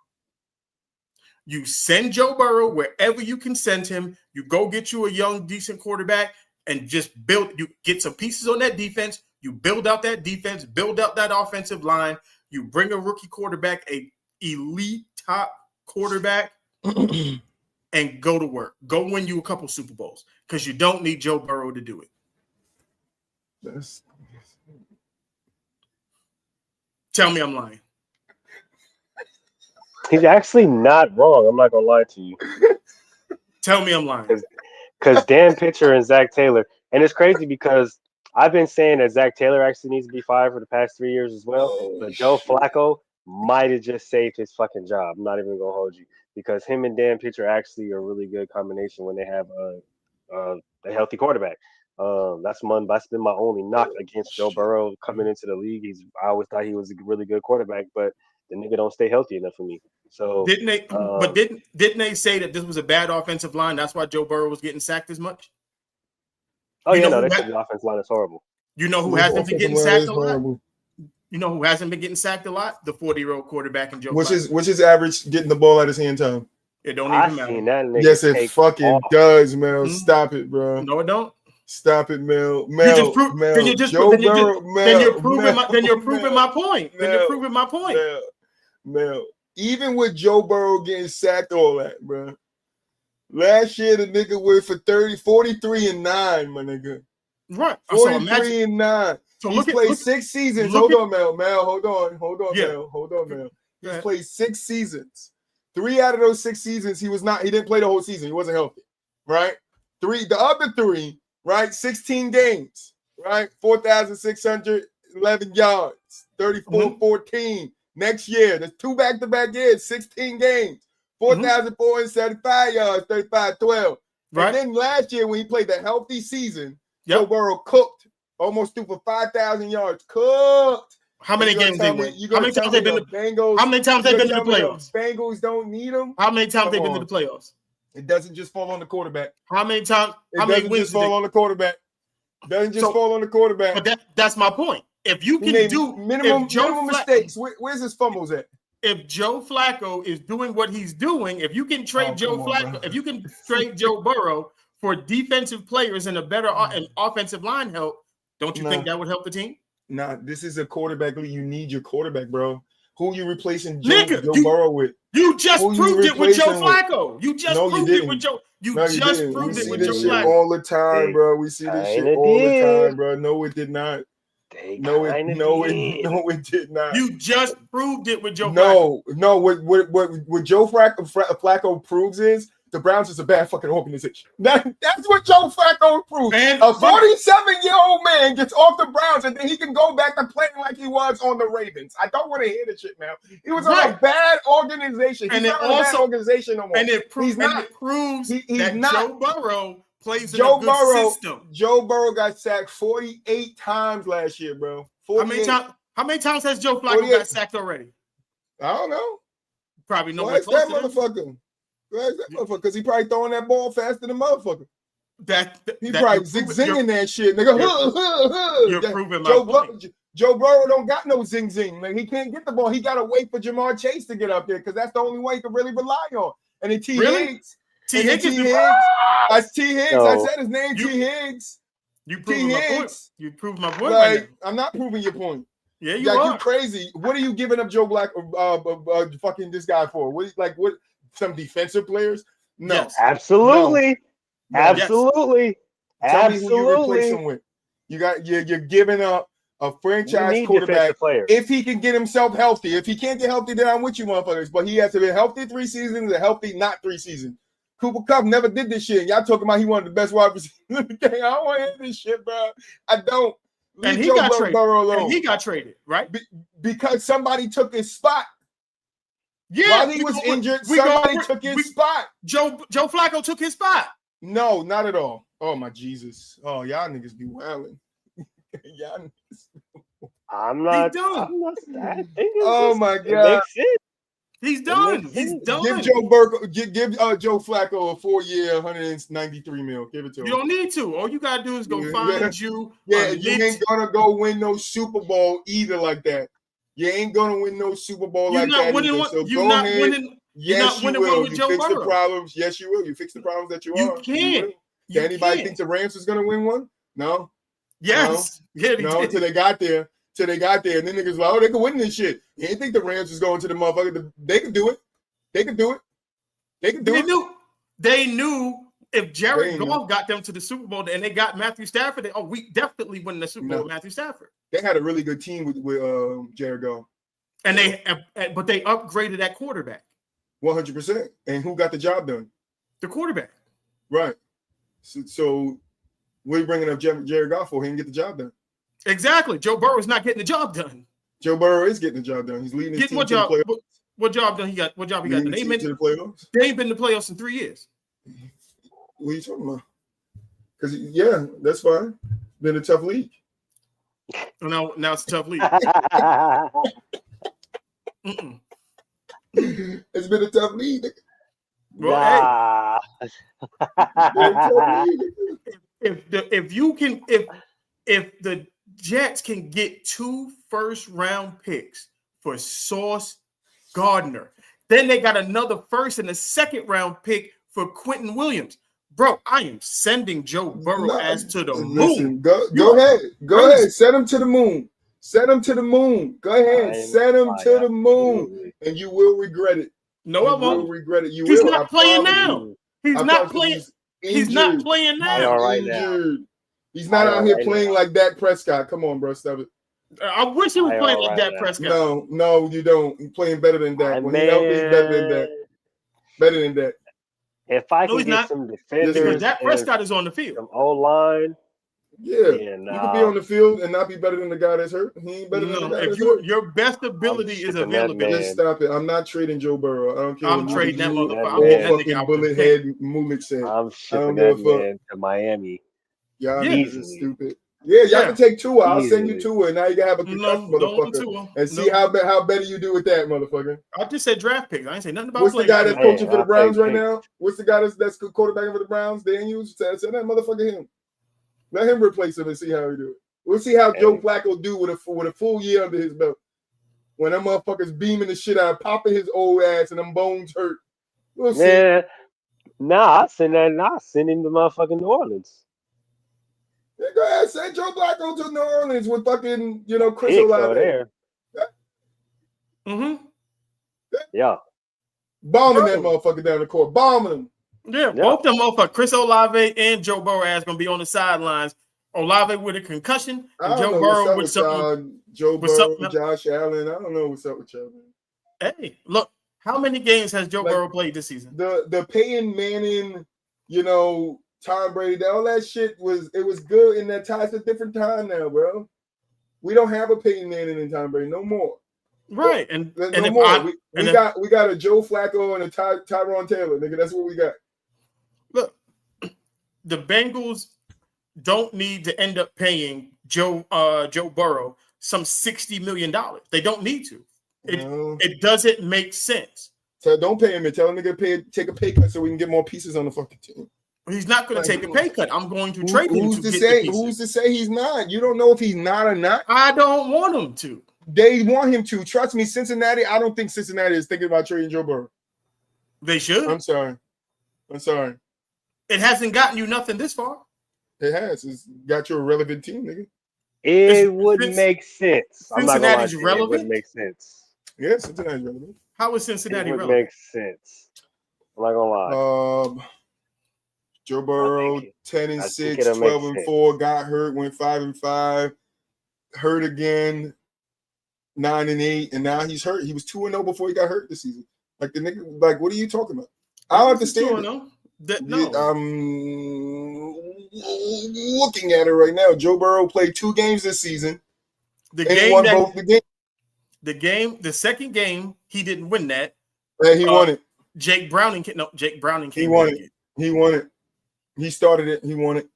You send Joe Burrow wherever you can send him. You go get you a young, decent quarterback and just you get some pieces on that defense. You build out that defense, build out that offensive line. You bring a rookie quarterback, a elite top quarterback, and go to work. Go win you a couple Super Bowls because you don't need Joe Burrow to do it. Tell me I'm lying. He's actually not wrong. I'm not gonna lie to you. Tell me I'm lying. Because Dan Pitcher and Zach Taylor, and it's crazy because I've been saying that Zach Taylor actually needs to be fired for the past 3 years as well. But Joe Flacco might have just saved his fucking job. I'm not even gonna hold you because him and Dan Pitcher actually are a really good combination when they have a healthy quarterback. That's been my only knock against Joe Burrow coming into the league. I always thought he was a really good quarterback, but the nigga don't stay healthy enough for me. So didn't they say that this was a bad offensive line? That's why Joe Burrow was getting sacked as much. Oh, they said the offensive line is horrible. You know who hasn't been getting sacked a lot? You know who hasn't been getting sacked a lot? The 40-year-old quarterback and Joe. Which is average getting the ball out of his hand time. It don't even matter. That yes, it fucking does, Mel. Mm-hmm. Stop it, bro. No, it don't. Stop it, Mel. Then you're proving my point. Then you're proving my point. Mel. Even with Joe Burrow getting sacked, all that, bro. Last year, the nigga went for 43-9, my nigga. Right. 43-9. So He's played 6 seasons. Hold on, Mel. Hold on, Mel. He's played 6 seasons. 3 out of those 6 seasons, he didn't play the whole season. He wasn't healthy. Right? The other 3, right? 16 games, right? 4,611 yards, 34-14. Next year, there's 2 back-to-back years, 16 games, 4,475 yards, 35-12. Right. And then last year, when he played the healthy season, Joe Burrow cooked, almost threw for 5,000 yards. Cooked. How many games they win? How many times they've been to the Bengals? How many times they've been to the playoffs? Bengals don't need them. How many times they've been to the playoffs? It doesn't just fall on the quarterback. How many times? It doesn't just fall on the quarterback. Doesn't just fall on the quarterback. But that's my point. If you can do minimum mistakes, where's his fumbles at? If Joe Flacco is doing what he's doing, if you can trade if you can trade Joe Burrow for defensive players and a better and offensive line help, don't you think that would help the team? Nah, this is a quarterback league. You need your quarterback, bro. Who you replacing Joe Burrow with? You just proved it with Joe Flacco. You just proved it with Joe. You just proved it with Joe Flacco. All the time, bro. We see this shit all the time, bro. No, it did not. No, it did not. You just proved it with Joe Flacco. No. What Joe Flacco proves is the Browns is a bad fucking organization. That's what Joe Flacco proves. A 47-year-old man gets off the Browns and then he can go back to playing like he was on the Ravens. I don't want to hear the shit now. He was on a bad organization. He's not on a bad organization no more. And it proves that Joe Burrow plays in a good system. Joe Burrow got sacked 48 times last year, bro. 48. How many times has Joe Flacco got sacked already? I don't know. Probably nobody close to motherfucker. Because he probably throwing that ball faster than motherfucker. He probably zing-zinging that shit, nigga. You're proving my point. Joe Burrow don't got no zing-zing. Like, he can't get the ball. He got to wait for Jamar Chase to get up there because that's the only way he can really rely on. And then T. Higgs. That's T. Higgs. I said his name, T. Higgs. You proved my point. You proved my point. Like, I'm not proving your point. Yeah, you are. You crazy. What are you giving up Joe Black, fucking this guy for? What? Some defensive players? No. Yes. Absolutely. No. Absolutely. Tell me who you replace him with. You're giving up a franchise quarterback if he can get himself healthy. If he can't get healthy, then I'm with you, motherfuckers. But he has to be healthy 3 seasons and healthy not 3 seasons. Cooper Kupp never did this shit. Y'all talking about he wanted the best wide receiver in the game. I don't want to hear this shit, bro. I don't. And Leave he got Joe traded. Burrow alone. And he got traded, right? Because somebody took his spot. Yeah. While he was injured, somebody took his spot. Joe Flacco took his spot. No, not at all. Oh my Jesus! Oh, y'all niggas be wilding. Y'all niggas. I'm not. Oh my God! He's done. He's done. Give Joe Burrow, give Joe Flacco a 4-year, $193 million. Give it to him. You don't need to. All you gotta do is go find you. Yeah, you ain't gonna go win no Super Bowl either like that. You ain't gonna win no Super Bowl like that. You're not winning. Yes, you will. You fix Burrow. the problems. Yes, you will. You fix the problems that you are. You can. Did anybody think the Rams was gonna win one? No. Yes. No, no until they got there. And then niggas like, oh, they could win this shit. You didn't think the Rams was going to the motherfucker. They could do it. They could do it. They knew if Jared Goff got them to the Super Bowl and they got Matthew Stafford, we definitely win the Super Bowl with Matthew Stafford. They had a really good team with Jared Goff. And but they upgraded that quarterback. 100%. And who got the job done? The quarterback. Right. So we're bringing up Jared Goff for him to get the job done. Exactly. Joe Burrow is not getting the job done. Joe Burrow is getting the job done. He's leading his team to the playoffs. What job done he got? What job he got? They ain't been to the playoffs. They ain't been to the playoffs in 3 years. What are you talking about? Because that's fine. Been a tough league. Now it's a tough league. It's been a tough league. Well, if the Jets can get 2 first-round picks for Sauce Gardner, then they got another first and a second-round pick for Quentin Williams. Bro, I am sending Joe Burrow to the moon. Go ahead. Send him to the moon. Go ahead. Send him to the moon. And you will regret it. No, I won't. Regret it. He's not playing now. He's not playing. He's not playing now. He's not out here playing like Dak Prescott. Come on, bro. Stop it. I wish he was playing like Dak Prescott. No, you don't. He's playing better than Dak. When he's healthy, he's better than Dak. Better than Dak. If I can get some defenders, Dak Prescott is on the field. Some O-line. Yeah, you can be on the field and not be better than the guy that's hurt. He ain't better than the guy that's hurt. Your best ability is availability. Just stop it. I'm not trading Joe Burrow. I don't care. I'm trading that motherfucker. I'm fucking bullet head Mulek said. I'm shipping that man to Miami. Y'all is stupid. Yeah, y'all can take Tua. I'll send you Tua, and now you can have a concussion, motherfucker. And see how better you do with that, motherfucker. I just said draft picks. I ain't say nothing about. What's the guy that's coaching for the Browns right now? What's the guy that's quarterbacking for the Browns? Daniels. Send that motherfucker him. Let him replace him and see how he do it. We'll see how Joe Flacco do with a full year under his belt. When them motherfuckers beaming the shit out, popping his old ass, and them bones hurt. We'll see. Yeah. Nah, I send him to motherfucking New Orleans. Yeah, go ahead, send Joe Flacco to New Orleans with fucking, Chris Olave. There. Mm-hmm. Yeah. Bombing that motherfucker down the court. Bombing him. Yeah, both them motherfuckers, Chris Olave and Joe Burrow, is gonna be on the sidelines. Olave with a concussion, and Joe Burrow with something. Joe Burrow, Josh Allen. I don't know what's up with y'all. Hey, look, how many games has Joe Burrow played this season? The Peyton Manning, Tom Brady, all that shit was good in that time. It's a different time now, bro. We don't have a Peyton Manning and Tom Brady no more. Right, we got a Joe Flacco and a Tyrone Taylor, nigga. That's what we got. Look, the Bengals don't need to end up paying Joe Burrow some $60 million. They don't need to. It doesn't make sense. So don't pay him and tell him to take a pay cut so we can get more pieces on the fucking team. He's not going to take a pay cut. I'm going to trade him. Who's to say he's not? You don't know if he's not or not. I don't want him to. They want him to. Trust me, Cincinnati. I don't think Cincinnati is thinking about trading Joe Burrow. They should. I'm sorry. It hasn't gotten you nothing this far. It has. It's got you a relevant team, nigga. It would make sense. Cincinnati's relevant? It would make sense. Yeah, Cincinnati's relevant. How is Cincinnati relevant? It would make sense. I'm not gonna lie. Joe Burrow, 10-6, 12-4, got hurt, went 5-5, hurt again, 9-8, and now he's hurt. He was 2-0 before he got hurt this season. Like the nigga, what are you talking about? I don't understand. looking at it right now. Joe Burrow played 2 games this season. The and he game won that both the game. the second game, he didn't win that. He won it. Jake Browning came. He won it. He won it. He started it. He won it.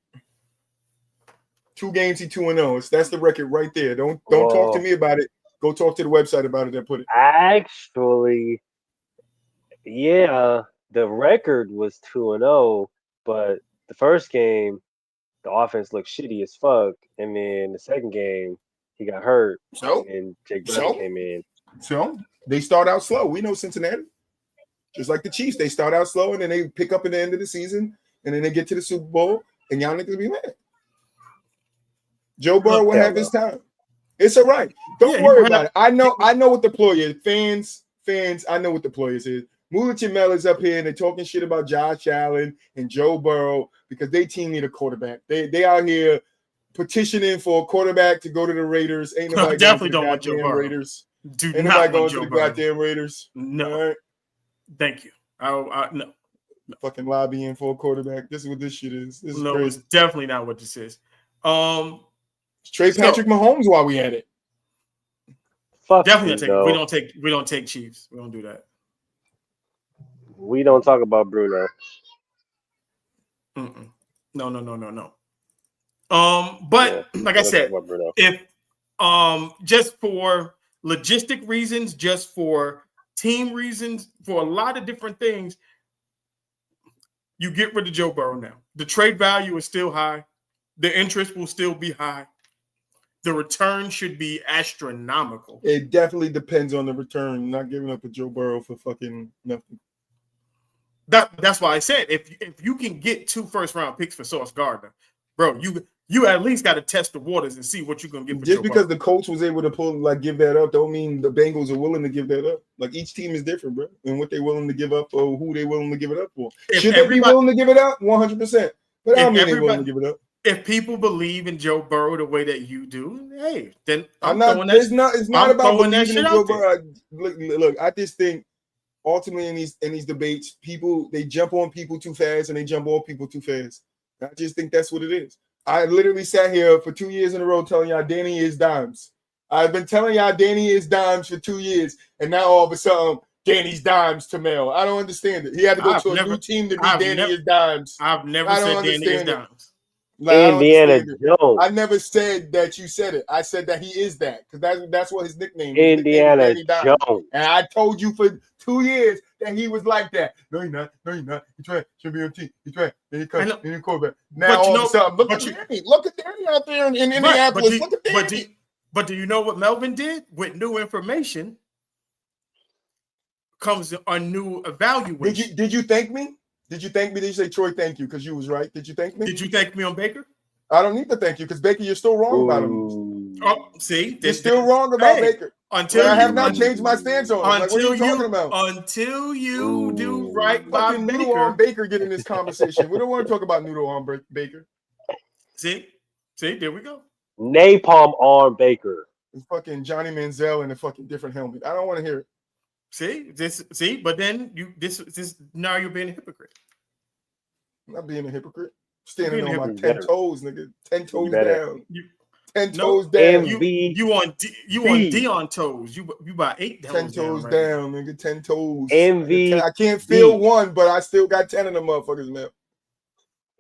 2 games. He 2-0. That's the record right there. Don't talk to me about it. Go talk to the website about it and put it. Actually, yeah, the record was 2-0, but the first game, the offense looked shitty as fuck, and then the second game, he got hurt, and Jake Browning came in. So they start out slow. We know Cincinnati. Just like the Chiefs, they start out slow and then they pick up at the end of the season and then they get to the Super Bowl and y'all niggas be mad. Joe Burrow will have his time. It's all right. Don't worry about it. I know what the ploy is. Fans, I know what the ploy is. Mula Jamel is up here and they're talking shit about Josh Allen and Joe Burrow because they team need a quarterback. They out here petitioning for a quarterback to go to the Raiders. Ain't nobody definitely don't want Joe Burrow. Raiders. Ain't nobody going to the goddamn Raiders. No. Right? Thank you. No. Fucking lobbying for a quarterback. This is what this shit is. This is crazy. It's definitely not what this is. Trade Patrick Mahomes while we had it. Definitely we don't take Chiefs. We don't do that. We don't talk about Bruno. No. But like I said, if just for logistic reasons, just for team reasons, for a lot of different things, you get rid of Joe Burrow now. The trade value is still high. The interest will still be high. The return should be astronomical. It definitely depends on the return. Not giving up a Joe Burrow for fucking nothing. That's why I said if you can get 2 first-round picks for Sauce Gardner, bro, you at least got to test the waters and see what you're gonna get for just Joe because Burrow. The coach was able to give that up don't mean the Bengals are willing to give that up. Like each team is different, bro, and what they're willing to give up or who they're willing to give it up for. Should they be willing to give it up? 100%. But I don't mean they're willing to give it up. If people believe in Joe Burrow the way that you do, hey, then it's not about believing in Joe Burrow. Look, I just think ultimately in these debates, people they jump on people too fast and they jump off people too fast. I just think that's what it is. I literally sat here for 2 years in a row telling y'all Danny is dimes. I've been telling y'all Danny is dimes for 2 years, and now all of a sudden Danny's dimes to Mel. I don't understand it. He had to go to a new team to be Danny is dimes. I've never said Danny is dimes. Like, Indiana Jones. I never said that you said it. I said that he is that because that's what his nickname is. Indiana Jones. And I told you for 2 years that he was like that. No, you're not. He's trying. Should be on team. He's trying. Then he comes. Then he quarterback. Now all of a sudden, look at Danny. Look at Danny out there in Indianapolis. Look at Danny. But do you know what Melvin did? With new information comes a new evaluation. Did you thank me? Did you thank me? Did you say, Troy, thank you? Because you was right. Did you thank me? Did you thank me on Baker? I don't need to thank you because Baker, you're still wrong about him. Oh, see? You're still wrong about Baker. Until I have not changed my stance on him. Like, what are you talking about? Until you do right by Baker. Noodle Arm Baker get in this conversation. We don't want to talk about Noodle Arm Baker. See, there we go. Napalm Arm Baker. It's fucking Johnny Manziel in a fucking different helmet. I don't want to hear it. See, but then now you're being a hypocrite. I'm not being a hypocrite. Standing on my 10 toes, nigga. 10 toes down. 10 toes down. You on Dion toes. You about 8 10 toes down, nigga. 10 toes. I can't feel one, but I still got 10 of them motherfuckers now.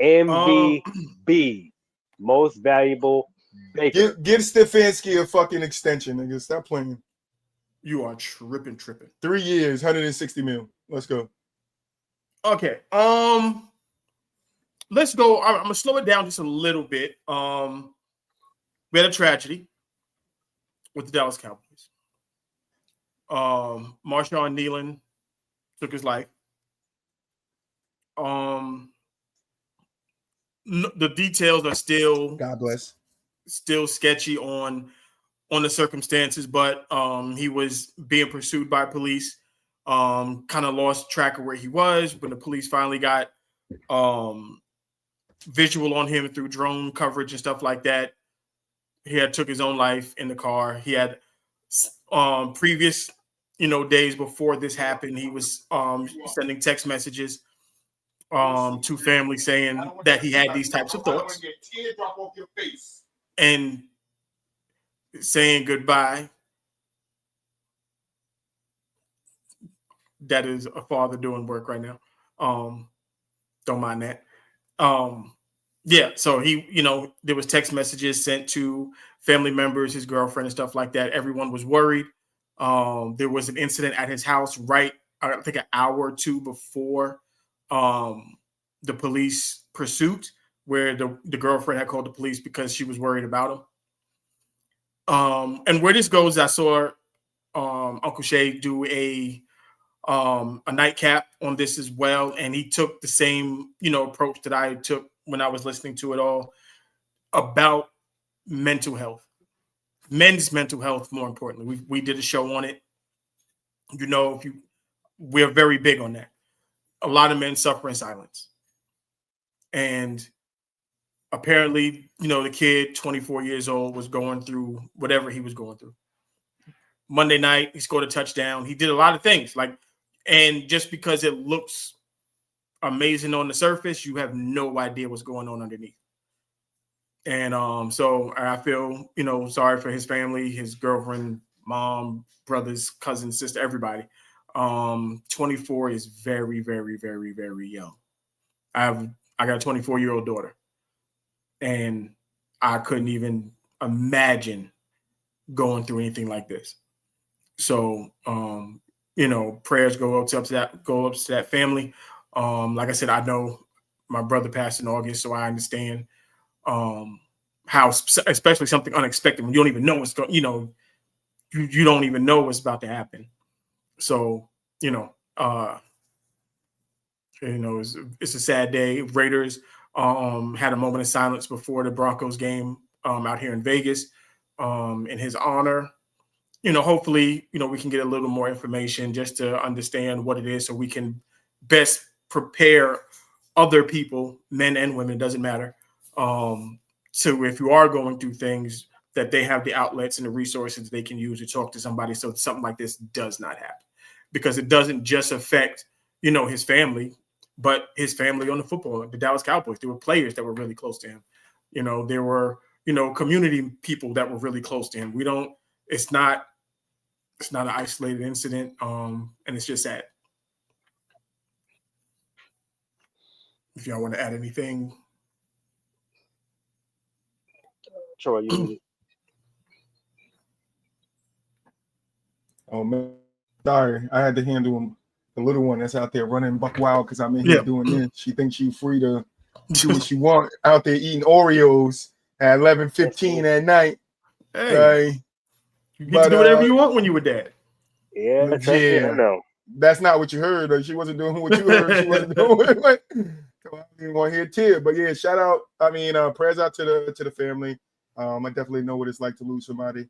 MVP. Most valuable Baker. Give Stefanski a fucking extension, nigga. Stop playing. You are tripping. 3 years, 160 mil. Let's go. Okay. Let's go. I'm gonna slow it down just a little bit. We had a tragedy with the Dallas Cowboys. Marshawn Nealon took his life. The details are still, God bless, still sketchy on the circumstances, but he was being pursued by police. Kind of lost track of where he was when the police finally got visual on him through drone coverage and stuff like that. He had took his own life in the car. He had previous, days before this happened, he was sending text messages to family saying that he had these types of thoughts and saying goodbye. That is a father doing work right now. Don't mind that. Yeah, so he, there was text messages sent to family members, his girlfriend and stuff like that. Everyone was worried. There was an incident at his house I think an hour or two before the police pursuit, where the girlfriend had called the police because she was worried about him. And where this goes, I saw Uncle Shay do a nightcap on this as well, and he took the same approach that I took when I was listening to it all about mental health, men's mental health. More importantly, we did a show on it. We're very big on that. A lot of men suffer in silence, and apparently, the kid, 24 years old, was going through whatever he was going through. Monday night, he scored a touchdown. He did a lot of things and just because it looks amazing on the surface, you have no idea what's going on underneath. And so I feel, sorry for his family, his girlfriend, mom, brothers, cousins, sister, everybody. 24 is very, very, very, very young. I got a 24-year-old daughter, and I couldn't even imagine going through anything like this. So, prayers go up to that family. Like I said, I know my brother passed in August, so I understand how, especially something unexpected when you don't even know what's going. You don't even know what's about to happen. So, it's a sad day. Raiders had a moment of silence before the Broncos game out here in Vegas in his honor. Hopefully, we can get a little more information just to understand what it is so we can best prepare other people, men and women, doesn't matter. So if you are going through things, that they have the outlets and the resources they can use to talk to somebody so something like this does not happen. Because it doesn't just affect, his family, but his family on the Dallas Cowboys. There were players that were really close to him. There were, community people that were really close to him. It's not an isolated incident, and it's just sad. If y'all want to add anything. Troy, you Oh man, sorry, I had to handle the little one that's out there running buck wild because I'm in here doing this. She thinks she's free to do what she want out there eating Oreos at 11:15 at night. Hey, right? You get to do whatever you want when you were dad. Yeah, no. That's not what you heard. She wasn't doing what you heard. She wasn't doing what. So I didn't want to hear a tear. But yeah, shout out. Prayers out to the family. I definitely know what it's like to lose somebody.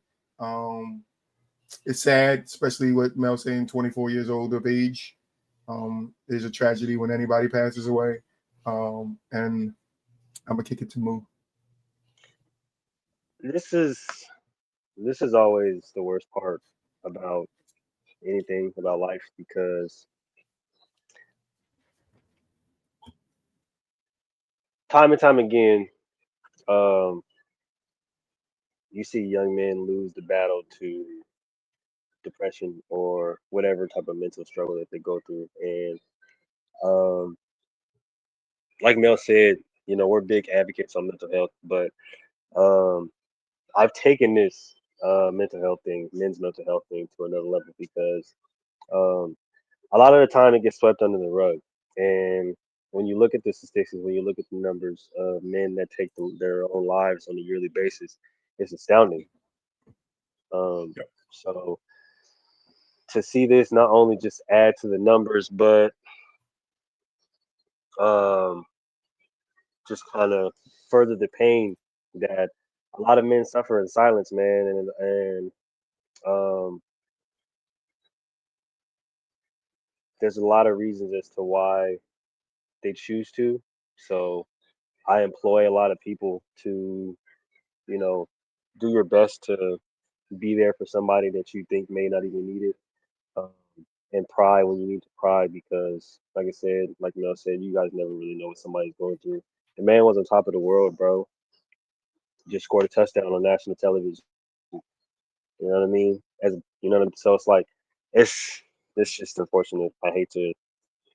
It's sad, especially with Mel saying 24 years old of age. There's a tragedy when anybody passes away. And I'm gonna kick it to Moo. This is always the worst part about anything about life, because time and time again, you see young men lose the battle to depression or whatever type of mental struggle that they go through. And like Mel said, we're big advocates on mental health, but I've taken this men's mental health thing to another level, because a lot of the time it gets swept under the rug. And when you look at the statistics, when you look at the numbers of men that take their own lives on a yearly basis, it's astounding. So to see this not only just add to the numbers, but just kind of further the pain that a lot of men suffer in silence, man. And there's a lot of reasons as to why they choose to. So I employ a lot of people to, do your best to be there for somebody that you think may not even need it. and pry when you need to pry because, like I said, like Mel said, you guys never really know what somebody's going through. The man was on top of the world, bro. Just scored a touchdown on national television. You know what I mean? As you know, what I mean? So it's like it's just unfortunate. I hate to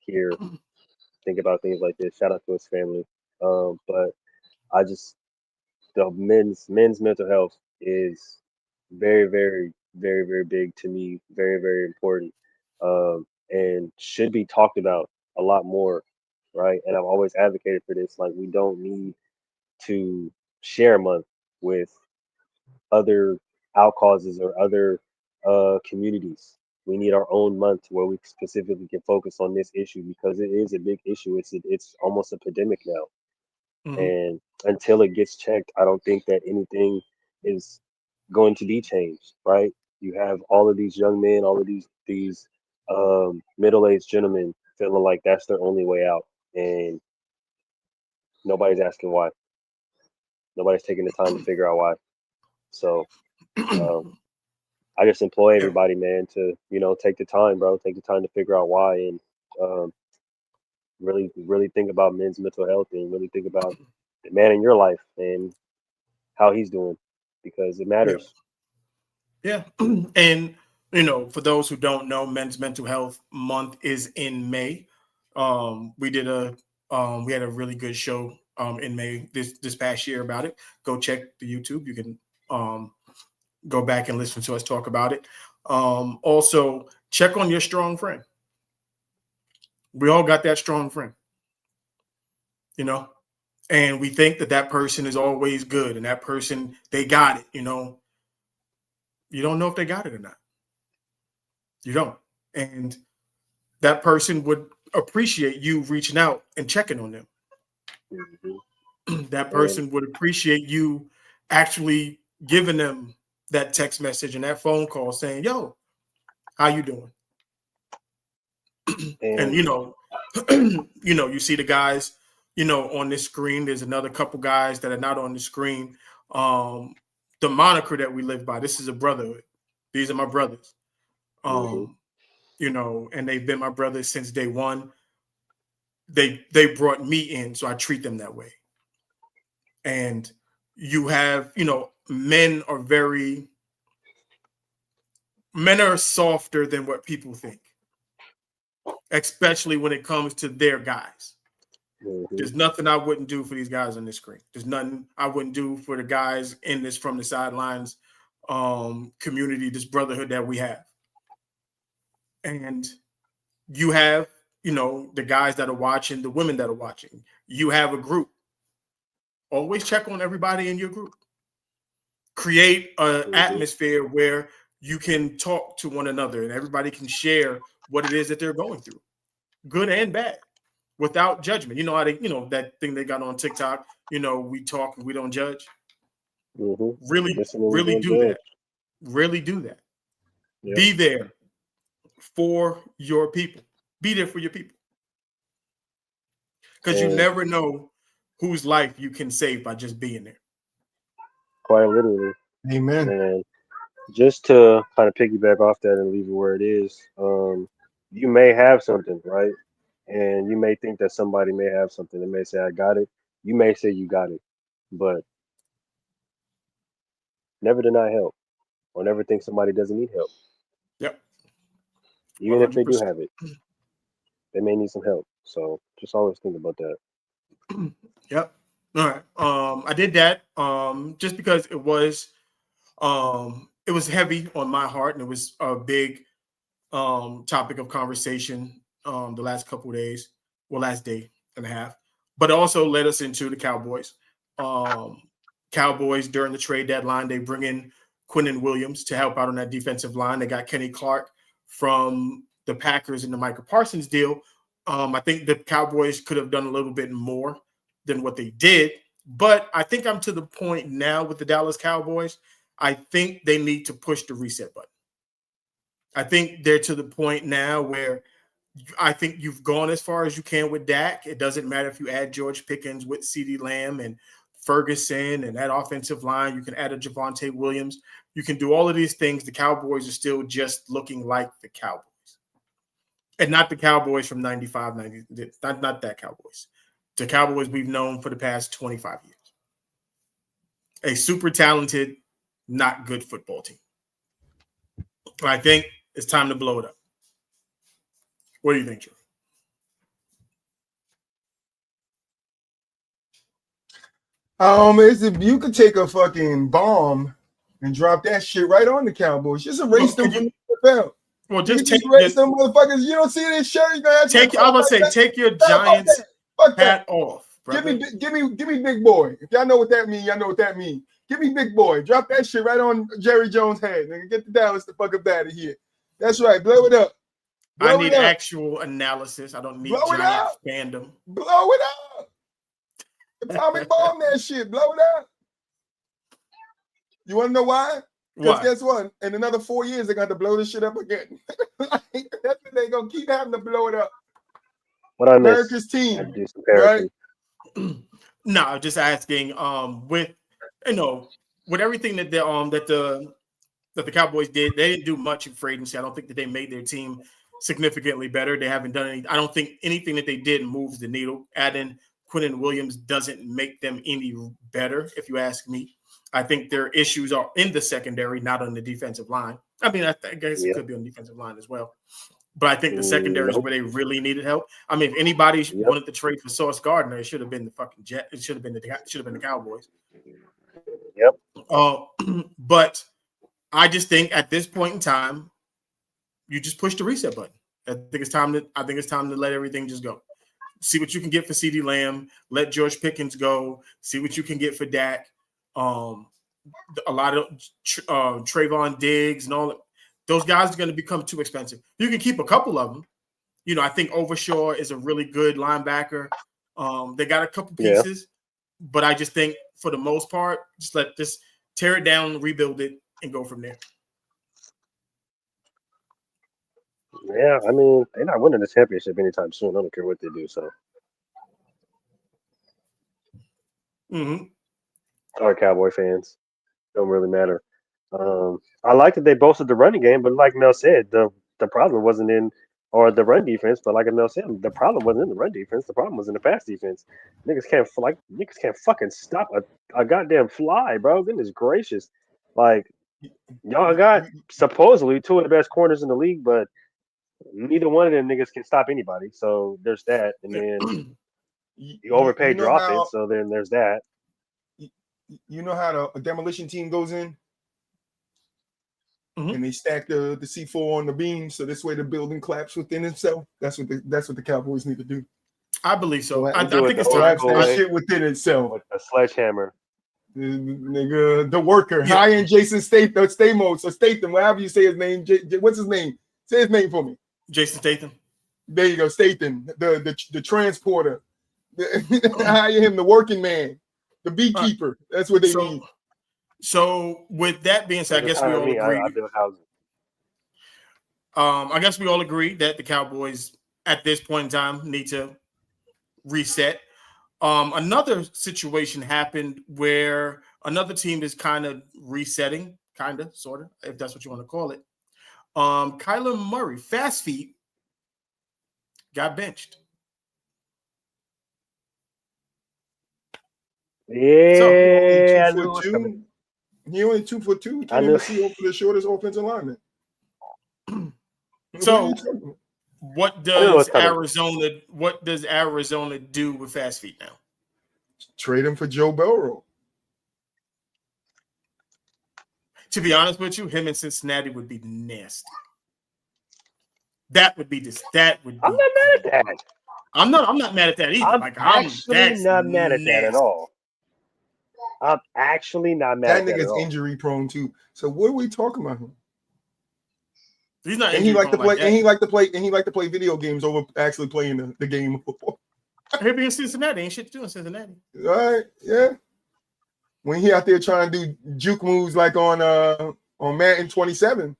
hear think about things like this. Shout out to his family. But I just the men's mental health is very, very, very, very big to me. Very, very important, and should be talked about a lot more, right? And I've always advocated for this. Like we don't need to share a month with other out causes or other communities. We need our own month where we specifically can focus on this issue because it is a big issue. It's almost a pandemic now, Mhm. and until it gets checked, I don't think that anything is going to be changed. Right? You have all of these young men, all of these middle-aged gentlemen feeling like that's their only way out, and nobody's asking why. Nobody's taking the time to figure out why. So. Um, I just implore Yeah. everybody, man, to take the time, bro. Take the time to figure out why, and um, really, really think about men's mental health, and really think about the man in your life and how he's doing, because it Yeah. matters. Yeah. And, for those who don't know, Men's Mental Health Month is in May. We had a really good show in May this past year about it. Go check the YouTube. You can go back and listen to us talk about it. Also, check on your strong friend. We all got that strong friend, and we think that person is always good and that person, they got it. You don't know if they got it or not. You don't. And that person would appreciate you reaching out and checking on them. Hmm. That And person would appreciate you actually giving them that text message and that phone call saying, yo, how you doing? And and you see the guys, on this screen. There's another couple guys that are not on the screen. The moniker that we live by, this is a brotherhood. These are my brothers. hmm And they've been my brothers since day one. They brought me in, so I treat them that way. And you have, men are softer than what people think, especially when it comes to their guys. hmm There's nothing I wouldn't do for these guys on this screen. There's nothing I wouldn't do for the guys in this From the Sidelines community, this brotherhood that we have. And you have, the guys that are watching, the women that are watching. You have a group. Always check on everybody in your group. Create an atmosphere where you can talk to one another and everybody can share what it is that they're going through, good and bad, without judgment. You know how they, that thing they got on TikTok, we talk and we don't judge. hmm Really, Listening, we really don't do judge. that. Really do that. Yeah. Be there for your people. Be there for your people. Because you And never know whose life you can save by just being there. quite literally. Amen. And just to kind of piggyback off that and leave it where it is, you may have something, right? And you may think that somebody may have something. They may say, I got it. You may say you got it. But never deny help or never think somebody doesn't need help. Yep. Even if they do 100%. have it, they may need some help. So just always think about that. Yep. All right. I did that just because it was heavy on my heart, and it was a big topic of conversation the last couple of days, last day and a half, but it also led us into the Cowboys. Cowboys during the trade deadline, they bring in Quinnen Williams to help out on that defensive line. They got Kenny Clark from the Packers in the Micah Parsons deal. I think the Cowboys could have done a little bit more than what they did, but I think I'm to the point now with the Dallas Cowboys. I think they need to push the reset button. I think they're to the point now where I think you've gone as far as you can with Dak. It doesn't matter if you add George Pickens with CeeDee Lamb and Ferguson and that offensive line. You can add a Javonte Williams. You can do all of these things. The Cowboys are still just looking like the Cowboys. And not the Cowboys from 95, 90, not that Cowboys. The Cowboys we've known for the past 25 years. A super talented, not good football team. I think it's time to blow it up. What do you think, Joe? You could take a fucking bomb and drop that shit right on the Cowboys. Just erase them from the NFL. Well, just take some motherfuckers. You don't see this shirt. You gonna take your Giants hat off. Brother. Give me Big Boy. If y'all know what that means, y'all know what that means. Give me Big Boy. Drop that shit right on Jerry Jones' head. Nigga, get the Dallas the fuck up out of here. That's right. Blow it up. I need actual analysis. I don't need Giants fandom. Blow it up. Atomic bomb that shit. Blow it up. You want to know why? Because guess what? In another 4 years, they're going to blow this shit up again. They're going to keep having to blow it up. What I miss? America's team. Right? No, just asking. With everything that the Cowboys did, they didn't do much in free agency. I don't think that they made their team significantly better. They haven't done any. I don't think anything that they did moves the needle. Adding Quinnen Williams doesn't make them any better, if you ask me. I think their issues are in the secondary, not on the defensive line. I mean, I guess it could be on the defensive line as well. But I think the secondary is where they really needed help. I mean, if anybody wanted to trade for Sauce Gardner, it should have been the fucking Jet. It should have been the Cowboys. Yep. But I just think at this point in time, you just push the reset button. I think it's time to let everything just go. See what you can get for CeeDee Lamb. Let George Pickens go. See what you can get for Dak. A lot of Trayvon Diggs and all those guys are going to become too expensive. You can keep a couple of them. I think Overshaw is a really good linebacker. They got a couple pieces, but I just think for the most part, just tear it down, rebuild it, and go from there. Yeah, I mean, they're not winning the championship anytime soon. I don't care what they do. So, Our Cowboy fans don't really matter. I like that they boasted the running game, but like Mel said, the problem wasn't in the run defense. But like Mel said, the problem wasn't in the run defense. The problem was in the pass defense. Niggas can't fucking stop a goddamn fly, bro. Goodness gracious, like y'all got supposedly two of the best corners in the league, but neither one of them niggas can stop anybody. So there's that, and then you overpaid your offense. So then there's that. You know how a demolition team goes in, and they stack the C4 on the beam, so this way the building claps within itself. That's what the Cowboys need to do. I believe so. I think it's time. That shit within itself. With a sledgehammer. The worker. High-end Jason Statham, whatever you say his name. What's his name? Say his name for me. Jason Statham. There you go, Statham. The transporter. Hire him, the working man. The beekeeper. That's what they need. So with that being said, I guess we all agree. I guess we all agree that the Cowboys at this point in time need to reset. Another situation happened where another team is kind of resetting, sort of, if that's what you want to call it. Kyler Murray, fast feet, got benched. Yeah, he only 2 for 2. Can't even see over the shortest offensive lineman. So, what does Arizona do with fast feet now? Trade him for Joe Burrow. To be honest with you, him in Cincinnati would be nasty. That would be this. That would. I'm not mad at that. I'm not mad at that either. I'm actually not mad at that at all. I'm actually not mad at that. That nigga's injury prone too. So what are we talking about him? He's not. And he like to play. And he like to play video games over actually playing the game of football. He'll be in Cincinnati. Ain't shit to do in Cincinnati. All right. Yeah. When he out there trying to do juke moves like on Madden 27,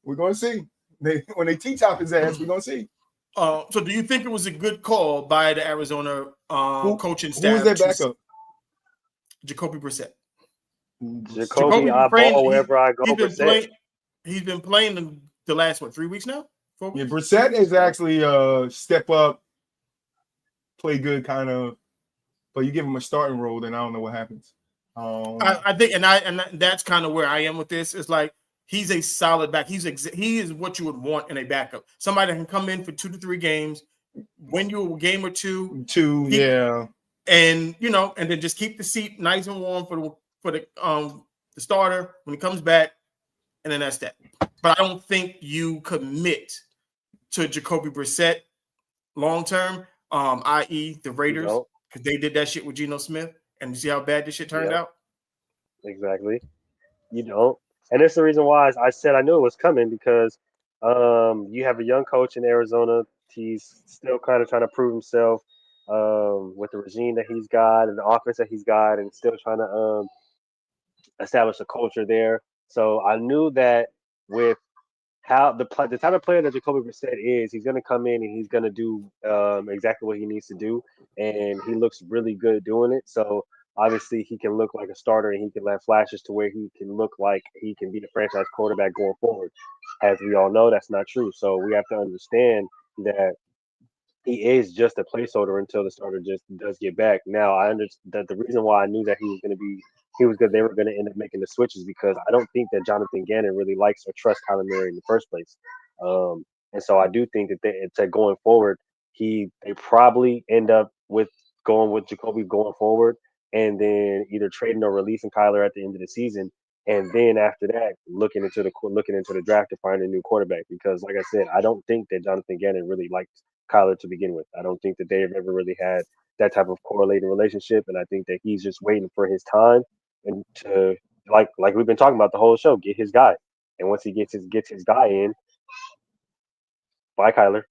we're gonna see. When they T-top his ass, we're gonna see. So do you think it was a good call by the Arizona coaching staff? Who's their backup? Jacoby Brissett. Jacoby, I ball wherever I go. He's been playing the last 3 weeks now? 4 Yeah, weeks. Brissett is actually step up, play good kind of, but you give him a starting role, then I don't know what happens. I think, and that's kind of where I am with this. It's like he's a solid back. He is what you would want in a backup. Somebody that can come in for 2 to 3 games, win you a game or two, yeah, and and then just keep the seat nice and warm for the starter when he comes back, and then that's that. But I don't think you commit to Jacoby Brissett long term, i.e. the Raiders, because they did that shit with Geno Smith, and you see how bad this shit turned out. Exactly. You don't. And that's the reason why I said I knew it was coming, because you have a young coach in Arizona. He's still kind of trying to prove himself with the regime that he's got and the offense that he's got, and still trying to establish a culture there. So I knew that with how the type of player that Jacoby Brissett is, he's going to come in and he's going to do exactly what he needs to do, and he looks really good doing it. So obviously he can look like a starter, and he can have flashes to where he can look like he can be the franchise quarterback going forward. As we all know, that's not true. So we have to understand that he is just a placeholder until the starter just does get back. Now I understand that the reason why I knew that they were going to end up making the switches, because I don't think that Jonathan Gannon really likes or trusts Kyler Murray in the first place. And so I do think that going forward, they probably end up with going with Jacoby going forward, and then either trading or releasing Kyler at the end of the season. And then after that, looking into the draft to find a new quarterback. Because like I said, I don't think that Jonathan Gannon really liked Kyler to begin with. I don't think that they have ever really had that type of correlating relationship. And I think that he's just waiting for his time and to, like we've been talking about the whole show, get his guy. And once he gets his guy in, bye Kyler.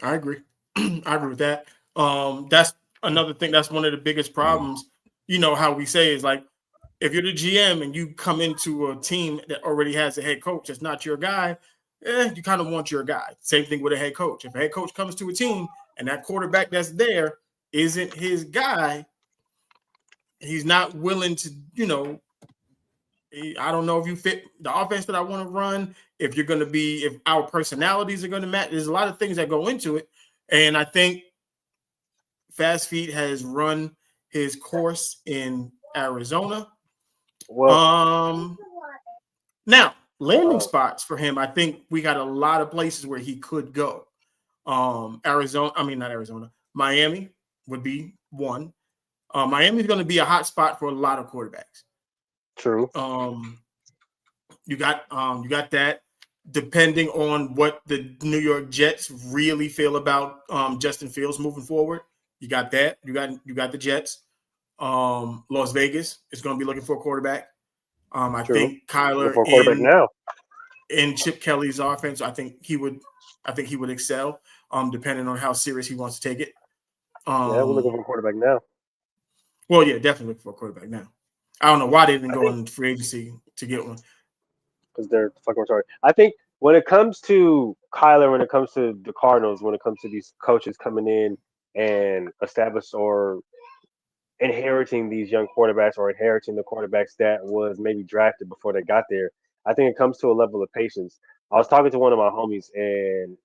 I agree. I agree with that. That's another thing. That's one of the biggest problems. You know how we say is like, if you're the GM and you come into a team that already has a head coach that's not your guy, you kind of want your guy. Same thing with a head coach. If a head coach comes to a team and that quarterback that's there isn't his guy, he's not willing to, I don't know if you fit the offense that I want to run, if our personalities are going to match. There's a lot of things that go into it. And I think Fast Feet has run his course in Arizona. Well, now landing spots for him, I think we got a lot of places where he could go. Miami would be one. Miami's going to be a hot spot for a lot of quarterbacks. True. You got that. Depending on what the New York Jets really feel about Justin Fields moving forward, you got that. You got the Jets. Las Vegas is going to be looking for a quarterback. I think Kyler for a quarterback now in Chip Kelly's offense, I think he would excel. Depending on how serious he wants to take it. We're looking for a quarterback now. Well, yeah, definitely looking for a quarterback now. I don't know why they didn't go in free agency to get one. Because they're fucking retarded. I think when it comes to Kyler, when it comes to the Cardinals, when it comes to these coaches coming in and establish or inheriting these young quarterbacks or inheriting the quarterbacks that was maybe drafted before they got there, I think it comes to a level of patience. I was talking to one of my homies, and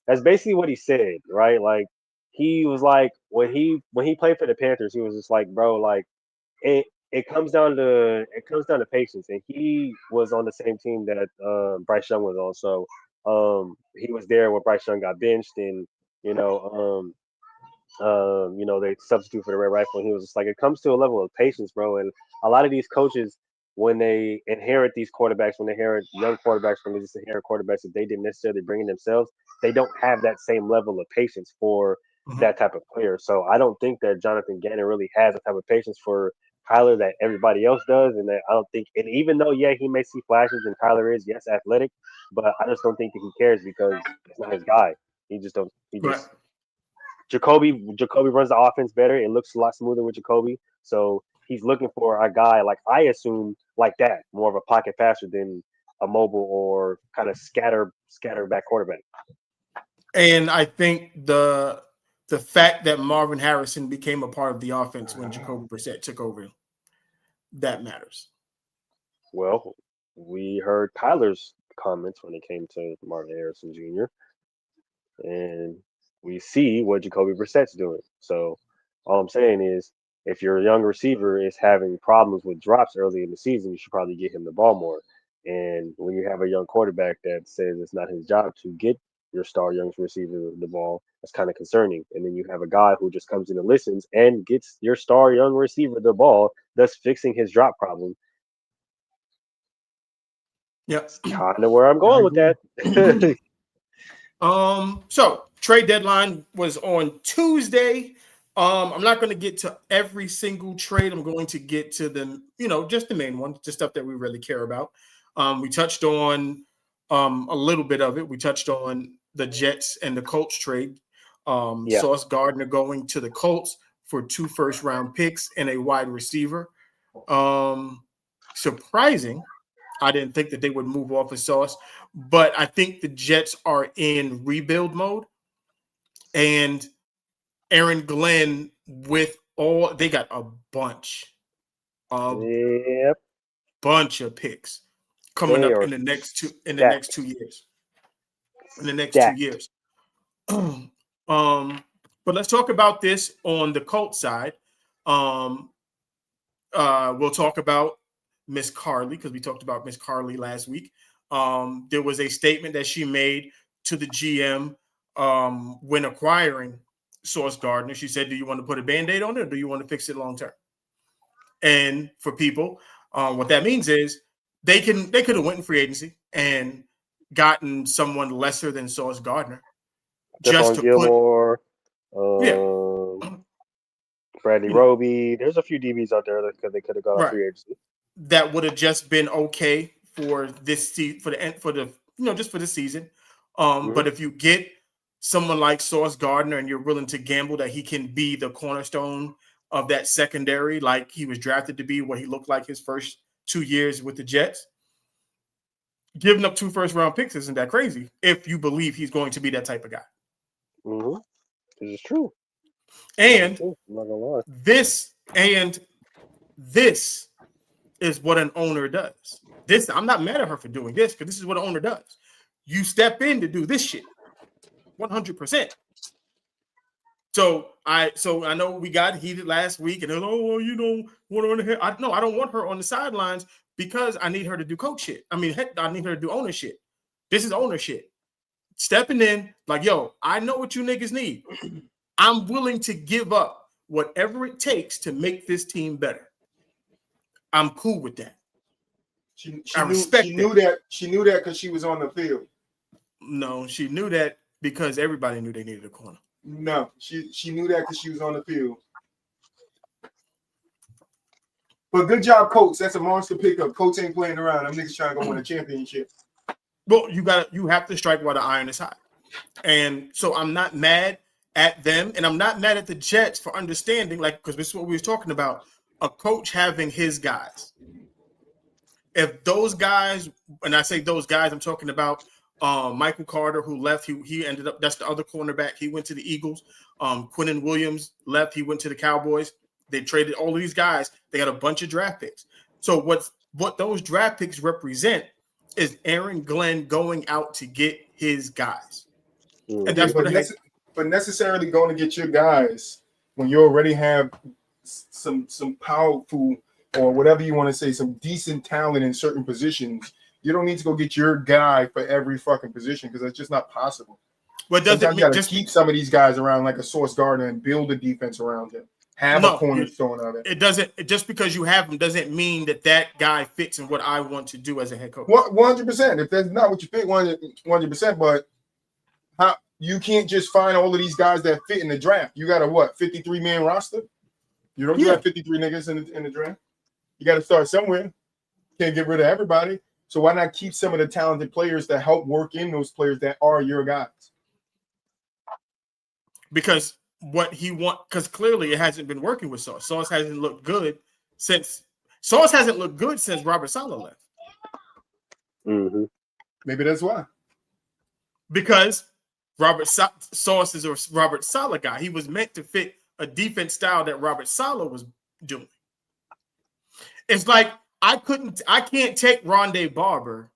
that's basically what he said, right? Like, he was like, when he played for the Panthers, he was just like, bro, like it comes down to patience. And he was on the same team that Bryce Young was on, so he was there when Bryce Young got benched, and they substitute for the Red Rifle. And he was just like, it comes to a level of patience, bro. And a lot of these coaches, when they inherit these quarterbacks, when they inherit young quarterbacks, when they just inherit quarterbacks that they didn't necessarily bring in themselves, they don't have that same level of patience for that type of player. So I don't think that Jonathan Gannon really has a type of patience for Kyler that everybody else does. And that I don't think, and even though, yeah, he may see flashes and Kyler is, yes, athletic, but I just don't think that he cares because it's not his guy. Jacoby runs the offense better. It looks a lot smoother with Jacoby. So he's looking for a guy, like I assume, like that, more of a pocket passer than a mobile or kind of scatter back quarterback. And I think the fact that Marvin Harrison became a part of the offense when Jacoby Brissett took over, that matters. Well, we heard Kyler's comments when it came to Marvin Harrison Jr. And we see what Jacoby Brissett's doing. So all I'm saying is, if your young receiver is having problems with drops early in the season, you should probably get him the ball more. And when you have a young quarterback that says it's not his job to get your star young receiver the ball, that's kind of concerning. And then you have a guy who just comes in and listens and gets your star young receiver the ball, thus fixing his drop problem. Yep. Kind of where I'm going with that. So trade deadline was on Tuesday. I'm not going to get to every single trade. I'm going to get to the, just the main ones, the stuff that we really care about. We touched on a little bit of it. We touched on the Jets and the Colts trade. Sauce Gardner going to the Colts for 2 first-round picks and a wide receiver. Surprising. I didn't think that they would move off of Sauce, but I think the Jets are in rebuild mode. And Aaron Glenn they got a bunch of picks coming up in the next 2 years. In the next 2 years. But let's talk about this on the Colts side. We'll talk about Miss Carly, because we talked about Miss Carly last week. There was a statement that she made to the GM when acquiring Sauce Gardner. She said, do you want to put a Band-Aid on it, or do you want to fix it long term? And for people, what that means is they could have went in free agency and gotten someone lesser than Sauce Gardner. Just to Gilmore, Bradley Roby. There's a few DBs out there that they could have gone free agency. That would have just been okay for this for this season. But if you get someone like Sauce Gardner and you're willing to gamble that he can be the cornerstone of that secondary, like he was drafted to be, what he looked like his first 2 years with the Jets, giving up 2 first-round picks isn't that crazy if you believe he's going to be that type of guy. Mm-hmm. This is true. And I'm not gonna lie. this is what an owner does. I'm not mad at her for doing this, because this is what an owner does. You step in to do this shit 100%. So I know we got heated last week, and you don't want her on the head. I don't want her on the sidelines, because I need her to do coach shit. I mean, I need her to do owner shit. This is owner shit. Stepping in like, yo, I know what you niggas need. I'm willing to give up whatever it takes to make this team better. I'm cool with that. She knew that because she was on the field. No, she knew that because everybody knew they needed a corner. No, she knew that because she was on the field. But good job, Colts. That's a monster pickup. Colts ain't playing around. Them niggas trying to go win a championship. Well, you have to strike while the iron is hot. And so I'm not mad at them, and I'm not mad at the Jets for understanding, because this is what we were talking about, a coach having his guys. If those guys, and I say those guys, I'm talking about Michael Carter, who left. He ended up, that's the other cornerback. He went to the Eagles. Quinnen Williams left. He went to the Cowboys. They traded all of these guys. They got a bunch of draft picks. So what those draft picks represent is Aaron Glenn going out to get his guys. And that's but necessarily going to get your guys when you already have some powerful, or whatever you want to say, some decent talent in certain positions. You don't need to go get your guy for every fucking position, because that's just not possible. But does it mean just keep some of these guys around, like a Sauce Gardner, and build a defense around him? Have a cornerstone of it. It doesn't. Just because you have him doesn't mean that guy fits in what I want to do as a head coach. 100%. If that's not what you fit, 100%. But how you can't just find all of these guys that fit in the draft. You got a 53-man roster. You don't have 53 niggas in the draft. You got to start somewhere. Can't get rid of everybody. So why not keep some of the talented players that help work in those players that are your guys? Because clearly it hasn't been working with Sauce. Sauce hasn't looked good since Robert Saleh left. Mm-hmm. Maybe that's why. Because Sauce is a Robert Saleh guy. He was meant to fit a defense style that Robert Saleh was doing. It's like I can't take Rondé Barber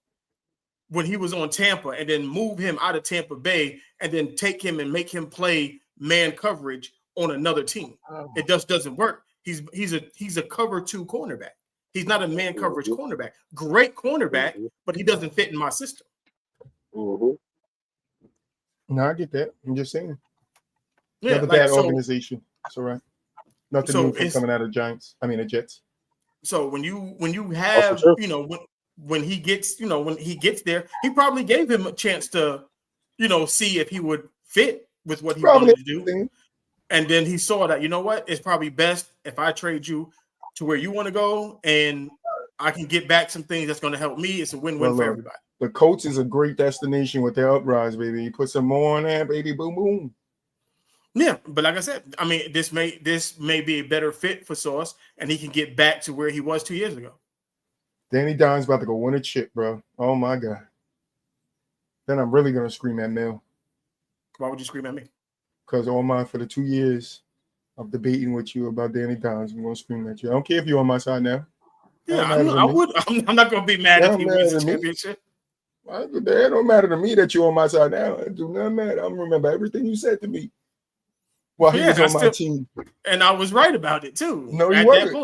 when he was on Tampa, and then move him out of Tampa Bay, and then take him and make him play man coverage on another team. It just doesn't work. He's a cover 2 cornerback. He's not a man coverage cornerback. Great cornerback, but he doesn't fit in my system. No, I get that. I'm just saying. Yeah, Another bad organization. It's all right. Nothing new from coming out of Giants. I mean, the Jets. So when you have, when he gets there, he probably gave him a chance to, see if he would fit with what he wanted to do. And then he saw that, you know what, it's probably best if I trade you to where you want to go, and I can get back some things that's going to help me. It's a win-win for everybody. The Colts is a great destination with their uprise, baby. You put some more on there, baby, boom, boom. Yeah, but like I said, I mean, this may be a better fit for Sauce, and he can get back to where he was 2 years ago. Danny Dimes about to go win a chip, bro. Oh, my God. Then I'm really going to scream at Mel. Why would you scream at me? Because all mine for the 2 years of debating with you about Danny Dimes, I'm going to scream at you. I don't care if you're on my side now. Yeah, I'm not going to be mad if he wins the championship. It don't matter to me that you're on my side now. It do not matter. I'm remember everything you said to me while he was on my team. And I was right about it, too. No, you wasn't.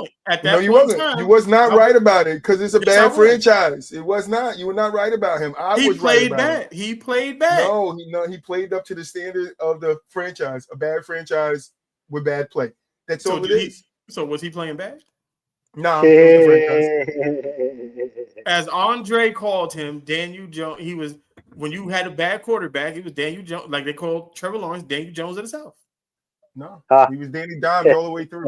You was not right about it because it's a bad franchise. It was not. You were not right about him. He played bad. He played bad. No, he played up to the standard of the franchise. A bad franchise with bad play. That's all it is. So was he playing bad? No. As Andre called him, Daniel Jones, he was, when you had a bad quarterback, it was Daniel Jones, like they called Trevor Lawrence, Daniel Jones of the South. No, he was Danny Dimes all the way through.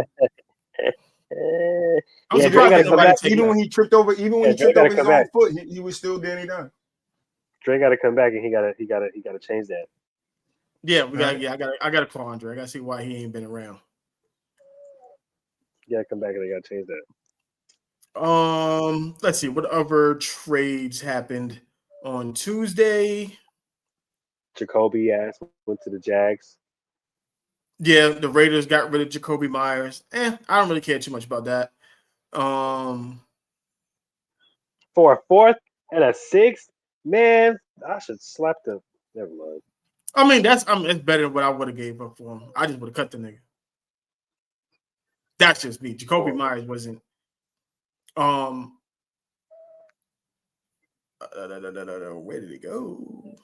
I'm surprised even when he tripped over his own foot, he was still Danny Dimes. Dre got to come back, and he got to change that. Yeah, I got to call Andre. I got to see why he ain't been around. Yeah, come back and they got to change that. Let's see what other trades happened on Tuesday. Jacoby went to the Jags. Yeah, the Raiders got rid of Jacoby Myers. I don't really care too much about that. For a 4th and a 6th, man, I should slap the. Never mind. I mean, it's better than what I would have gave up for him. I just would have cut the nigga. That's just me. Jacoby Myers wasn't. Where did it go?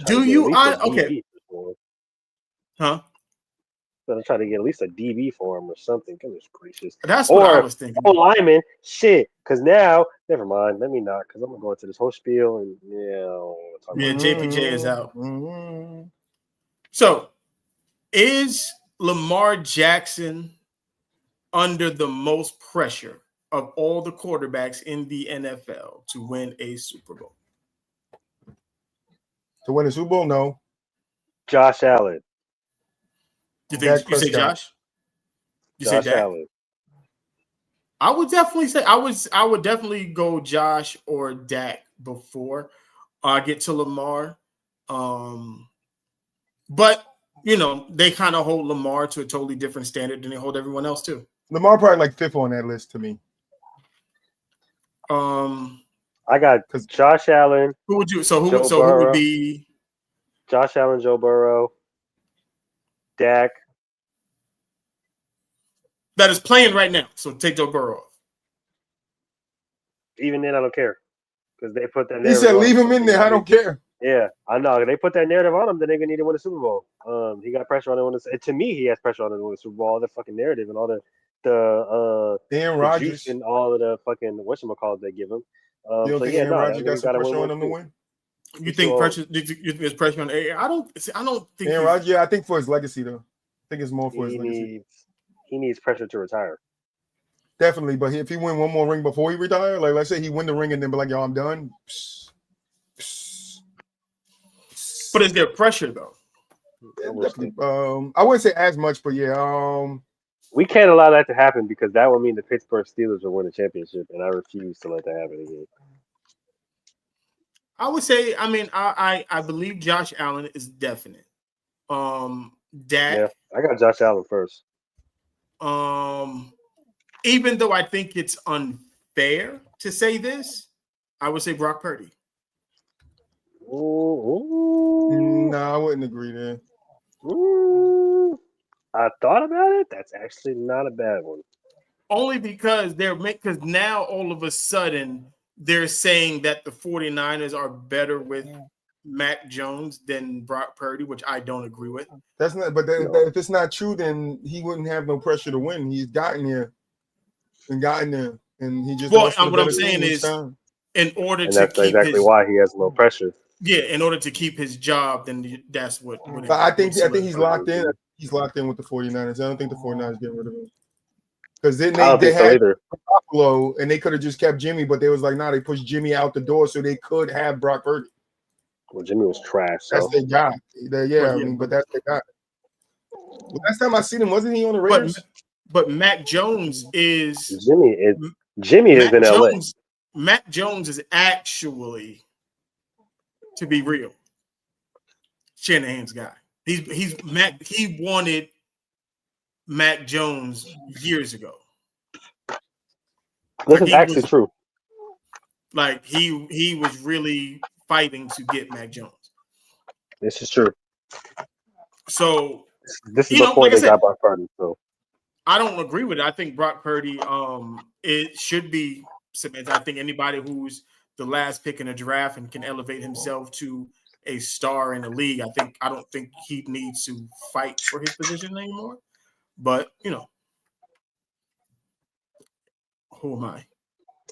Do you? Okay. Huh? I'm trying to get at least a DB for him or something. Goodness gracious. That's what I was thinking. Oh, lineman. Shit. Because now, never mind. Let me not. Because I'm going to go into this whole spiel. And JPJ is out. Mm-hmm. So, is Lamar Jackson under the most pressure of all the quarterbacks in the NFL to win a Super Bowl? To win a Super Bowl, no. Josh Allen. You say Josh? You say Dak? Allen. I would definitely say I would definitely go Josh or Dak before I get to Lamar. But they kind of hold Lamar to a totally different standard than they hold everyone else too. Lamar probably like 5th on that list to me. I got Josh Allen. Who would you? Who would be? Josh Allen, Joe Burrow, Dak. That is playing right now. So take Joe Burrow off. Even then, I don't care because they put that. He said, "Leave him in there. I don't care." Yeah, I know. They put that narrative on him. Then they're gonna need to win a Super Bowl. He got pressure on him. To me, he has pressure on him to win a Super Bowl. All the fucking narrative and all the Aaron Rodgers and all of the fucking whatchamacallit they give him. You don't think Aaron Rodgers got some pressure on him to win? You think pressure? You think there's pressure on Aaron? I don't think Aaron Rodgers. Yeah, I think for his legacy though. I think it's more for his legacy. He needs pressure to retire. Definitely, but if he win one more ring before he retire, like let's say he win the ring and then be like, "Yo, I'm done." But is there pressure though? I wouldn't say as much, but yeah. We can't allow that to happen because that would mean the Pittsburgh Steelers will win the championship, and I refuse to let that happen again. I would say, I believe Josh Allen is definite. Dak. Yeah, I got Josh Allen first. even though I think it's unfair to say this, I would say Brock Purdy. No, I wouldn't agree there. I thought about it. That's actually not a bad one. Only because because now all of a sudden they're saying that the 49ers are better with Mac Jones than Brock Purdy, which I don't agree with. That's not, but if it's not true, then he wouldn't have no pressure to win. He's gotten there, and he just. Well, what I'm saying is, in order to that's keep exactly why he has low pressure. Yeah, in order to keep his job, then that's what. But I think he's locked in. He's locked in with the 49ers. I don't think the 49ers get rid of him. Because then they had Buffalo, and they could have just kept Jimmy, but they was like, nah, they pushed Jimmy out the door so they could have Brock Purdy. Well, Jimmy was trash. That's their guy. But that's their guy. Last time I seen him, wasn't he on the Raiders? But Mac Jones is Jimmy is in LA. Mac Jones is actually, to be real, Shanahan's guy. He wanted Mac Jones years ago. This is actually true. Like he was really fighting to get Mac Jones. This is true. So this is before they got Brock Purdy. So I don't agree with it. I think Brock Purdy, it should be cemented. I think anybody who's the last pick in a draft and can elevate himself to a star in the league, I don't think he needs to fight for his position anymore. But who am I?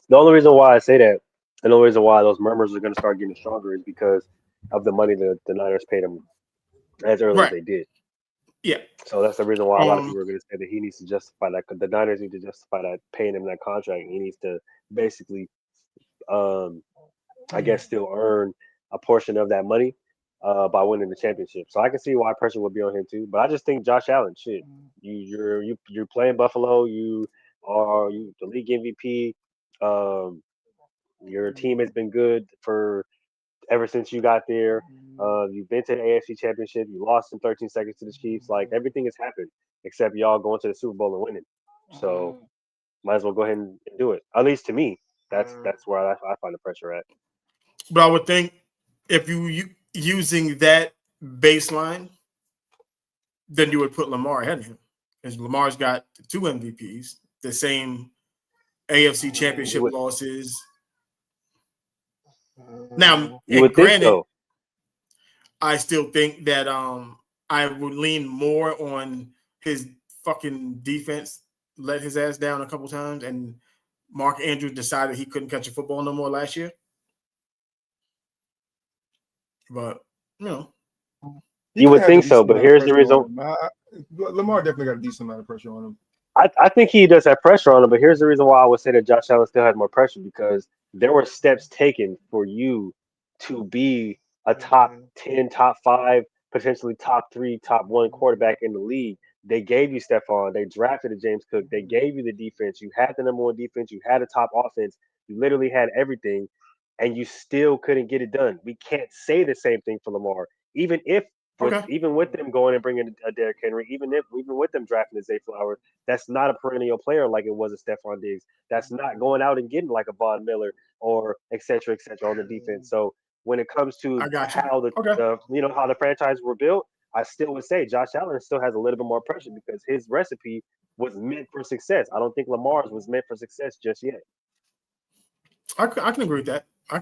The only reason why I say that, and the only reason why those murmurs are going to start getting stronger is because of the money that the Niners paid him as early as they did. Yeah. So that's the reason why a lot of people are going to say that he needs to justify that. Because the Niners need to justify that, paying him that contract. He needs to basically, I guess, still earn a portion of that money by winning the championship. So I can see why pressure would be on him too. But I just think Josh Allen, you're playing Buffalo. You are the league MVP. Your team has been good for ever since you got there. You've been to the AFC Championship. You lost in 13 seconds to the Chiefs. Like, everything has happened except y'all going to the Super Bowl and winning. So might as well go ahead and do it. At least to me, that's where I find the pressure at. But I would think if you using that baseline, then you would put Lamar ahead of him. Because Lamar's got 2 MVPs, the same AFC Championship losses. Now, you would think so. I still think that I would lean more on his fucking defense. Let his ass down a couple times, and Mark Andrews decided he couldn't catch a football no more last year. But you would think so. But here's the reason: Lamar definitely got a decent amount of pressure on him. I think he does have pressure on him, but here's the reason why I would say that Josh Allen still had more pressure, because there were steps taken for you to be a top 10, top 5, potentially top 3, top 1 quarterback in the league. They gave you Stephon. They drafted a James Cook. They gave you the defense. You had the number 1 defense. You had a top offense. You literally had everything, and you still couldn't get it done. We can't say the same thing for Lamar, even with them going and bringing a Derrick Henry, even with them drafting a Zay Flowers. That's not a perennial player like it was a Stephon Diggs. That's not going out and getting like a Von Miller or et cetera on the defense. So when it comes to how how the franchise were built, I still would say Josh Allen still has a little bit more pressure because his recipe was meant for success. I don't think Lamar's was meant for success just yet. I can agree with that. I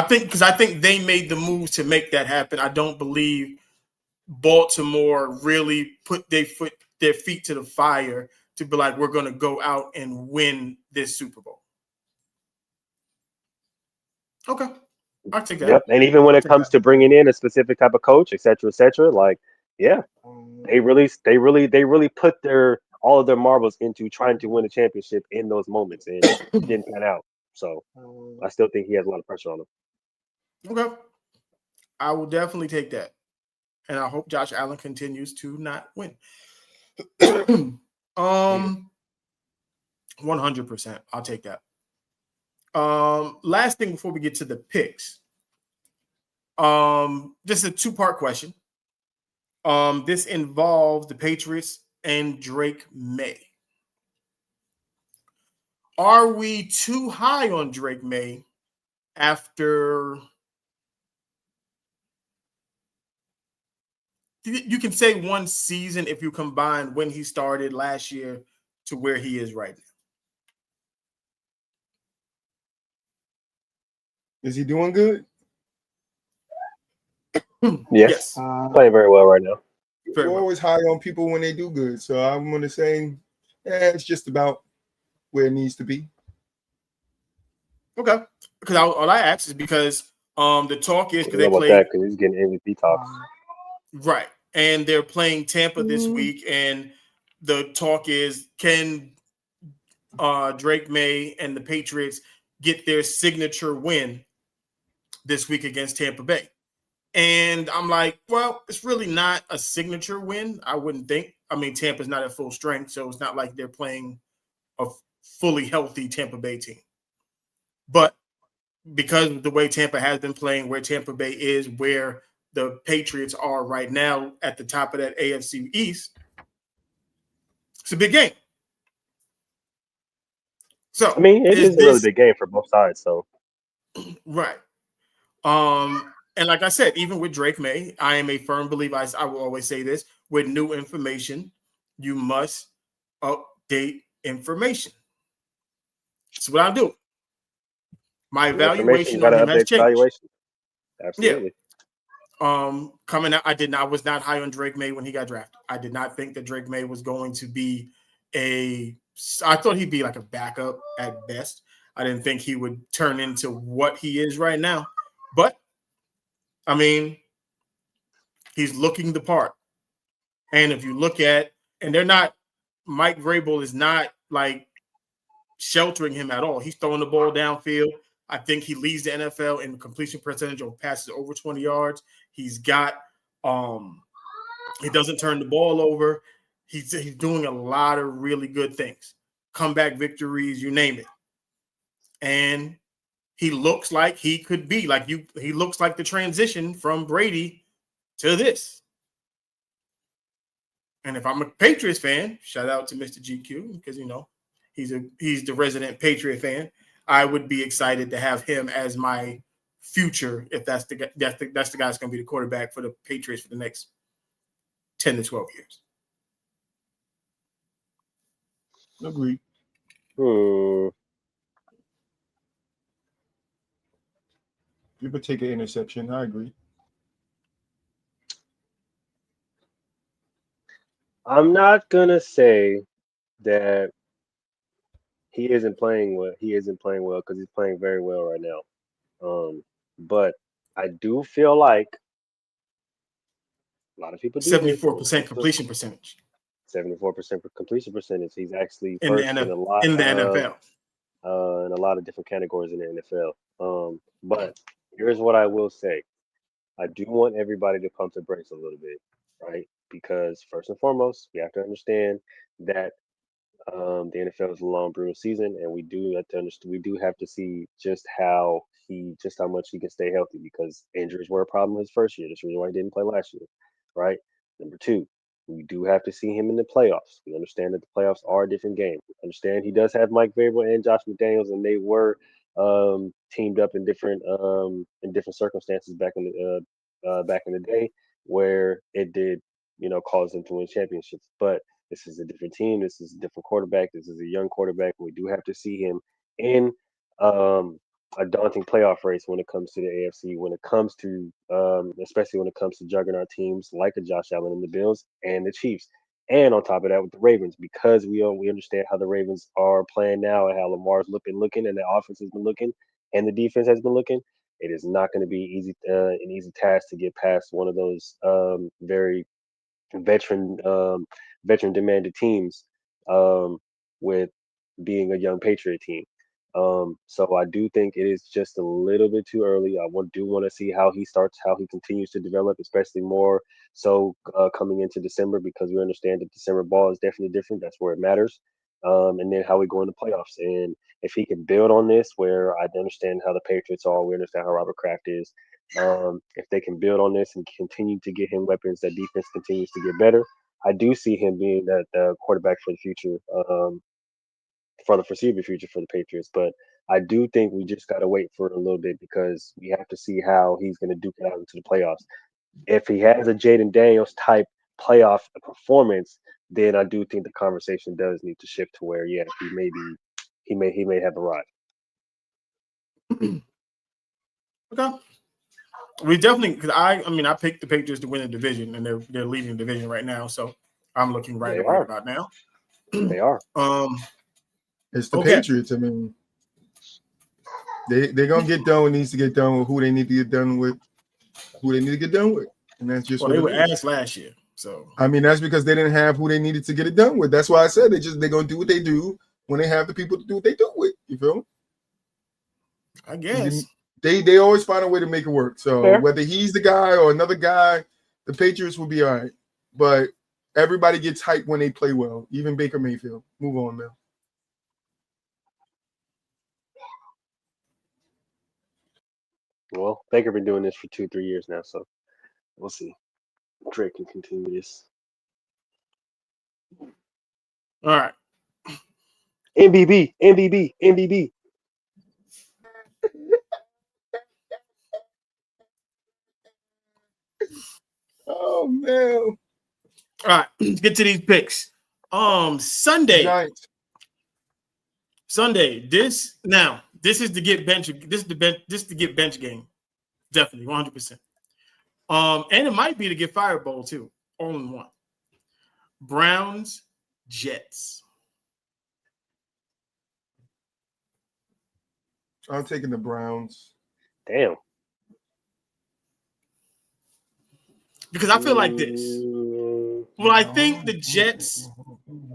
think they made the moves to make that happen. I don't believe Baltimore really put their feet to the fire to be like, we're going to go out and win this Super Bowl. Okay, I'll take that. Yep. And even when it comes to bringing in a specific type of coach, et cetera, like, yeah, they really put all of their marbles into trying to win a championship in those moments, and it didn't pan out. So I still think he has a lot of pressure on him. Okay. I will definitely take that. And I hope Josh Allen continues to not win. 100%. I'll take that. Last thing before we get to the picks. This is a 2-part question. This involves the Patriots and Drake May. Are we too high on Drake May after? You can say one season if you combine when he started last year to where he is right now. Is he doing good? Yes. Playing very well right now. We're always high on people when they do good. So I'm going to say it's just about where it needs to be. Okay. Because all I asked is because the talk is because they play that because he's getting MVP talks. Right. And they're playing Tampa this week, and the talk is, can Drake May and the Patriots get their signature win this week against Tampa Bay? And I'm like, well, it's really not a signature win, I wouldn't think. I mean, Tampa's not at full strength, so it's not like they're playing a fully healthy Tampa Bay team. But because of the way Tampa has been playing, where Tampa Bay is, where the Patriots are right now at the top of that AFC East, it's a big game. So I mean, it is a really big game for both sides. So right. And like I said, even with Drake May, I am a firm believer. I will always say this: with new information, you must update information. That's what I do. My evaluation on him has changed. Absolutely. Yeah. Coming out, I was not high on Drake May when he got drafted. I did not think that Drake May was going to be I thought he'd be like a backup at best. I didn't think he would turn into what he is right now. But I mean, he's looking the part. And if you look at, and Mike Vrabel is not like sheltering him at all. He's throwing the ball downfield. I think he leads the NFL in completion percentage of passes over 20 yards. He's got, he doesn't turn the ball over. He's doing a lot of really good things. Comeback victories, you name it. And he looks like he could be he looks like the transition from Brady to this. And if I'm a Patriots fan, shout out to Mr. GQ, because he's the resident Patriot fan. I would be excited to have him as my future if that's the guy that's going to be the quarterback for the Patriots for the next 10 to 12 years. Agreed. You would take an interception. I agree. I'm not gonna say that he isn't playing well. He isn't playing well because he's playing very well right now. But I do feel like a lot of people do 74% completion percentage. 74% completion percentage. He's actually in the first in a lot in the NFL. In a lot of different categories in the NFL. But here's what I will say. I do want everybody to pump the brakes a little bit, right? Because first and foremost, we have to understand that the NFL is a long, brutal season, and we do have to understand. We do have to see just how much he can stay healthy, because injuries were a problem his first year. That's the reason why he didn't play last year, right? Number two, we do have to see him in the playoffs. We understand that the playoffs are a different game. We understand he does have Mike Vrabel and Josh McDaniels, and they were teamed up in different circumstances back in the day, where it did cause them to win championships. But this is a different team. This is a different quarterback. This is a young quarterback. We do have to see him in a daunting playoff race when it comes to the AFC, when it comes to especially when it comes to juggernaut teams like the Josh Allen and the Bills and the Chiefs. And on top of that, with the Ravens, because we understand how the Ravens are playing now and how Lamar's been looking and the offense has been looking and the defense has been looking, it is not going to be an easy task to get past one of those very veteran demanded teams with being a young Patriot team. So I do think it is just a little bit too early. I do want to see how he continues to develop, especially more so coming into December, because we understand that December ball is definitely different. That's where it matters. And then how we go into playoffs. And if he can build on this, where I understand how the Patriots are, we understand how Robert Kraft is. If they can build on this and continue to get him weapons, that defense continues to get better, I do see him being the quarterback for the future, for the foreseeable future for the Patriots. But I do think we just got to wait for it a little bit because we have to see how he's going to duke it out into the playoffs. If he has a Jaden Daniels type playoff performance, then I do think the conversation does need to shift to where, yeah, he may have arrived. Okay. We definitely, because I picked the Patriots to win the division, and they're leading the division right now. So I'm looking right about now. They are. It's the Patriots. I mean, they're gonna get done what needs to get done with who they need to get done with, and that's just they were asked last year. So I mean, that's because they didn't have who they needed to get it done with. That's why I said they're gonna do what they do when they have the people to do what they do with. You feel me? I guess they always find a way to make it work. So Fair. whether he's the guy or another guy, the Patriots will be all right. But everybody gets hyped when they play well, even Baker Mayfield. Move on, man. Well, Baker been doing this for 2-3 years now, so we'll see. Drake can continue this. all right. MBB. Oh man! All right, let's get to these picks. Sunday. Giants. This is the get bench. This is the get bench game. Definitely 100%. And it might be to get fireball too, all in one. Browns, Jets. I'm taking the Browns. Damn. Because I feel like this. Well, I think the Jets,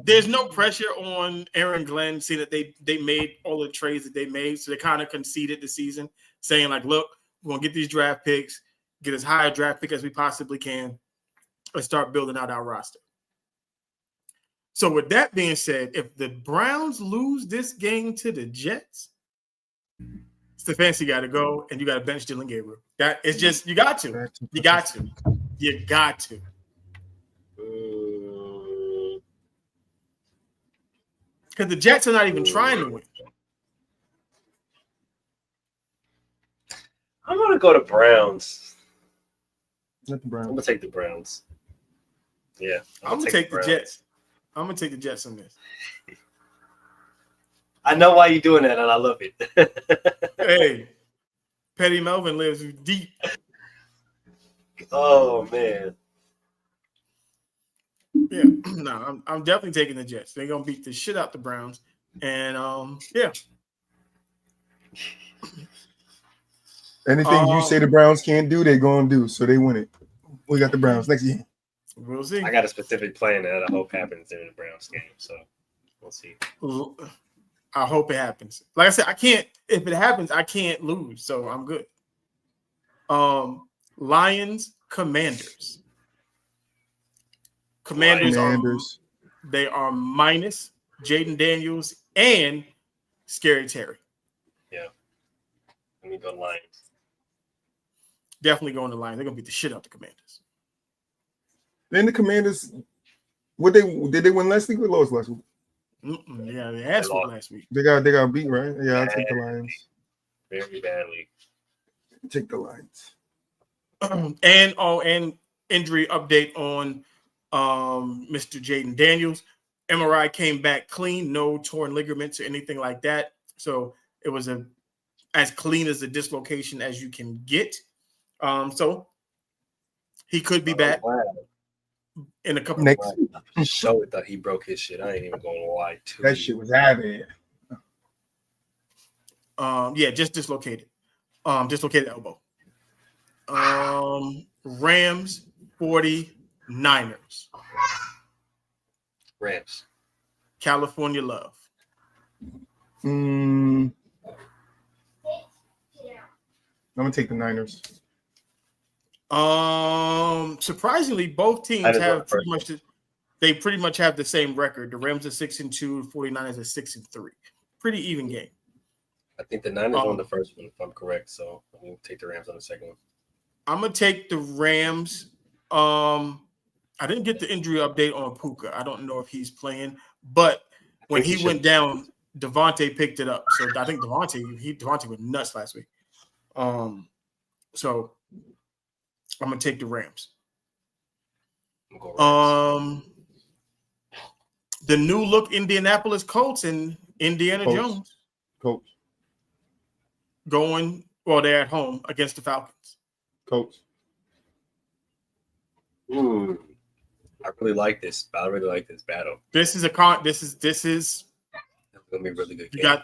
there's no pressure on Aaron Glenn, see that they made all the trades that they made. So they kind of conceded the season, saying like, look, we're going to get these draft picks, get as high a draft pick as we possibly can, and start building out our roster. So with that being said, if the Browns lose this game to the Jets, Stefanski got to go, and you got to bench Dylan Gabriel. That it's just you got to. Because the Jets are not even trying to win. I'm gonna go to Browns. Not the I'm Browns. gonna take the Browns. Yeah, I'm gonna take the Jets. I'm gonna take the Jets on this. I know why you're doing that, and I love it. Hey, Petty Melvin lives deep. Oh man. Yeah, no, I'm definitely taking the Jets. They're gonna beat the shit out the Browns, and yeah. Anything you say the Browns can't do, they're gonna do. So they win it. We got the Browns next year. We'll see. I got a specific plan that I hope happens during the Browns game, so we'll see. I hope it happens. Like I said, I can't. If it happens, I can't lose, so I'm good. Lions, Commanders. Commanders. They are minus Jaden Daniels and Scary Terry. Yeah. Let me go Lions. Definitely going to Lions. They're gonna beat the shit out the Commanders. Then the Commanders, did they win last week or lost last week? Yeah, they asked for last week. They got beat, right? Yeah, I'll take the Lions. Very badly. Take the Lions. And injury update on Mr. Jaden Daniels. MRI came back clean, no torn ligaments or anything like that. So it was as clean as a dislocation as you can get. So he could be back in a couple next. Show it that he broke his shit. I ain't even going to lie to that shit was out there. Yeah, just dislocated. Dislocated elbow. Rams 49ers. Rams. California love. I'm gonna take the Niners. Surprisingly, both teams have pretty much have the same record. The Rams are 6-2, 49ers are 6-3. Pretty even game. I think the Niners won the first one, if I'm correct. So I'm gonna take the Rams on the second one. I'm gonna take the Rams. I didn't get the injury update on Puka. I don't know if he's playing, but when he went down, Devontae picked it up. So I think Devontae went nuts last week. So I'm gonna take the Rams. The new look Indianapolis Colts and Indiana Jones. Colts. They're at home against the Falcons. Colts. I really like this. I really like this battle. This is gonna be a really good game.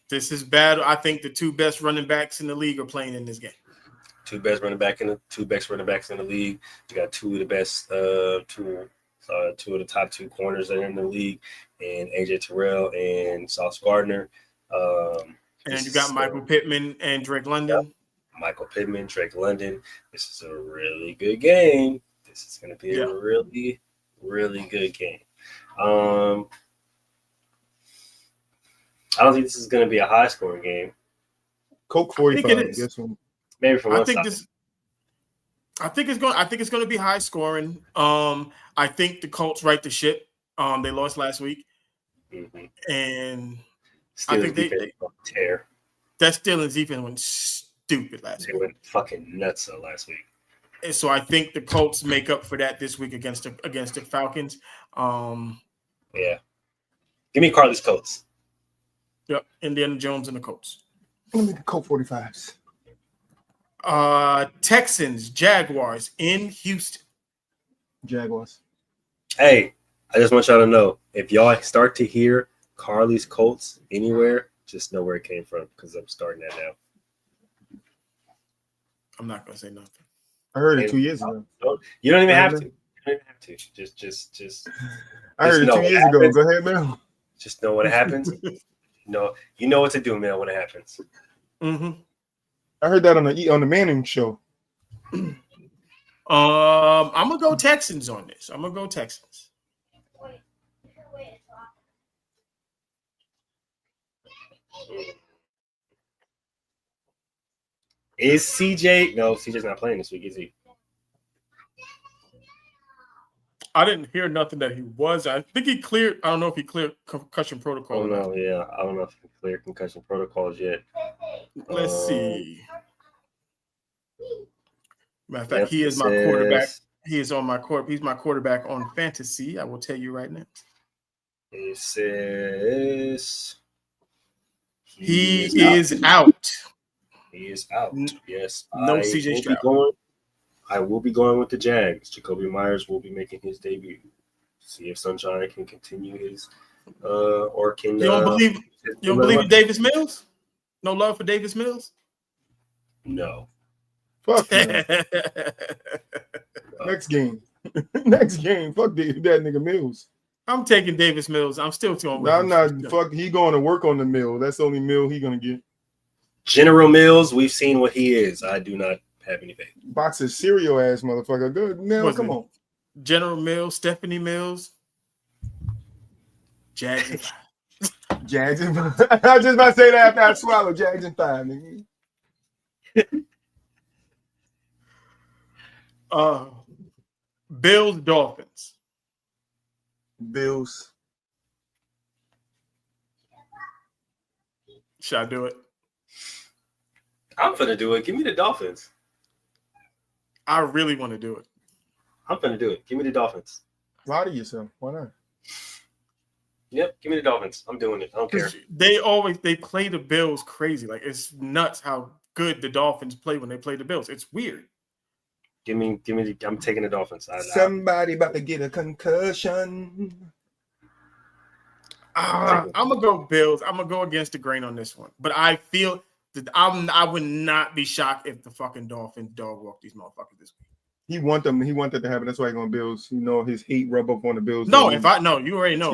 This is battle. I think the two best running backs in the league are playing in this game. Two best running backs in the league. You got two of the best, two of the top two corners that are in the league, and AJ Terrell and Sauce Gardner. And you got Michael Pittman and Drake London. Yep. Michael Pittman, Drake London. This is a really good game. This is going to be a really, really good game. I don't think this is going to be a high-scoring game. Coke 45. Maybe from one side. I think it's going to be high scoring. I think the Colts right the ship. They lost last week, and I think they tear. That Steelers defense went stupid last week. They went fucking nuts last week. And so I think the Colts make up for that this week against the Falcons. Yeah, give me Carly's Colts. Yep, Indiana Jones and the Colts. Give me the Coke 45s. Texans, Jaguars in Houston. Jaguars. Hey, I just want y'all to know, if y'all start to hear Carly's Colts anywhere, just know where it came from, because I'm starting that now. I'm not gonna say nothing. I heard it 2 years ago. You don't even have to. You don't even have to. Just. I heard it 2 years ago. Go ahead, Mel. Just know when it happens. You know what to do, Mel, when it happens. Mm-hmm. I heard that on the Manning show. I'm gonna go Texans on this. I'm gonna go Texans. Is CJ? No, CJ's not playing this week, is he? I didn't hear nothing that he was. I think he cleared. I don't know if he cleared concussion protocol. Oh no, yeah, I don't know if he cleared concussion protocols yet. Let's see. Matter of fact, he is my quarterback. He is on my court. He's my quarterback on fantasy. I will tell you right now. It says he is out. He is out. Yes. No CJ Stroud. I will be going with the Jags. Jacoby Myers will be making his debut. See if Sunshine can continue his or can. You don't believe in Davis Mills? No love for Davis Mills? No. Fuck no. Next game. Next game. Fuck that nigga Mills. I'm taking Davis Mills. I'm still going with I'm not. Fuck. He going to work on the mill. That's the only mill he gonna get. General Mills, we've seen what he is. I do not have any faith. Box of cereal ass motherfucker. Good. Mill, come on. General Mills, Stephanie Mills, Jags and 5. Jags and 5. I was just about to say that after I swallow Jags and 5, nigga. Bills, Dolphins. Bills. Should I do it? I'm finna do it. Give me the Dolphins. I really want to do it. I'm finna do it. Give me the Dolphins. Lie to yourself. Why not? Yep, give me the Dolphins. I'm doing it. I don't care. They play the Bills crazy. Like, it's nuts how good the Dolphins play when they play the Bills. It's weird. Give me I'm taking the Dolphins. Somebody about to get a concussion. I'm gonna go Bills. I'm gonna go against the grain on this one. But I feel that I would not be shocked if the fucking Dolphins dog walk these motherfuckers this week. He want them. He want that to happen. That's why he's going Bills. You know, his hate rub up on the Bills. No, you already know.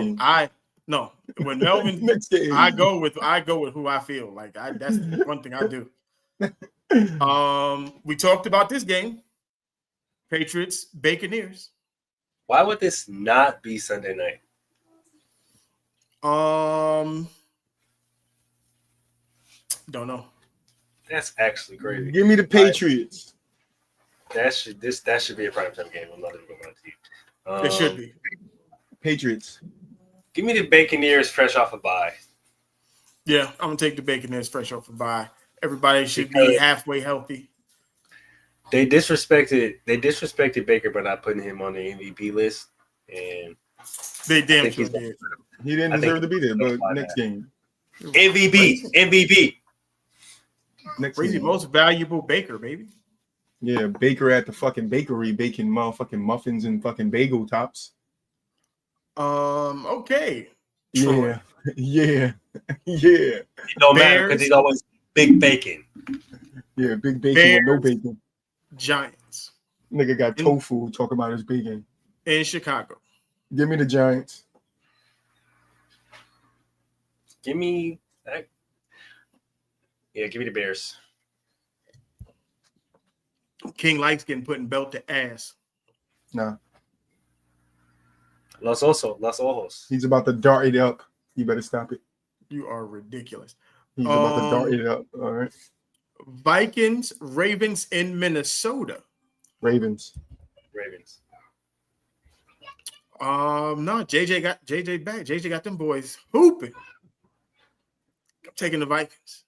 When Melvin, I go with who I feel like. That's one thing I do. We talked about this game. Patriots, Buccaneers. Why would this not be Sunday night? Don't know. That's actually crazy. Give me the Patriots. That should be a primetime game. I'm not even going to lie to you. It should be. Patriots. Give me the Buccaneers fresh off a bye. Yeah, I'm gonna take the Buccaneers fresh off the bye. Everybody should be halfway healthy. They disrespected Baker by not putting him on the MVP list, and They damn sure did. He didn't deserve to be there, but next game. MVP. Next Crazy, game. most valuable Baker, baby. Yeah, Baker at the fucking bakery baking motherfucking muffins and fucking bagel tops. Okay. Yeah, yeah, yeah. It don't matter because he's always big bacon. Yeah, big bacon with no bacon. Giants. Nigga got tofu talking about his bacon. In Chicago. Give me the Giants. Give me that. Yeah, give me the Bears. King likes getting put in belt to ass. Nah. Los Ojos. He's about to dart it up. You better stop it. You are ridiculous. He's about to dart it up. All right. Vikings, Ravens in Minnesota. Ravens. No, JJ back. JJ got them boys hooping. I'm taking the Vikings.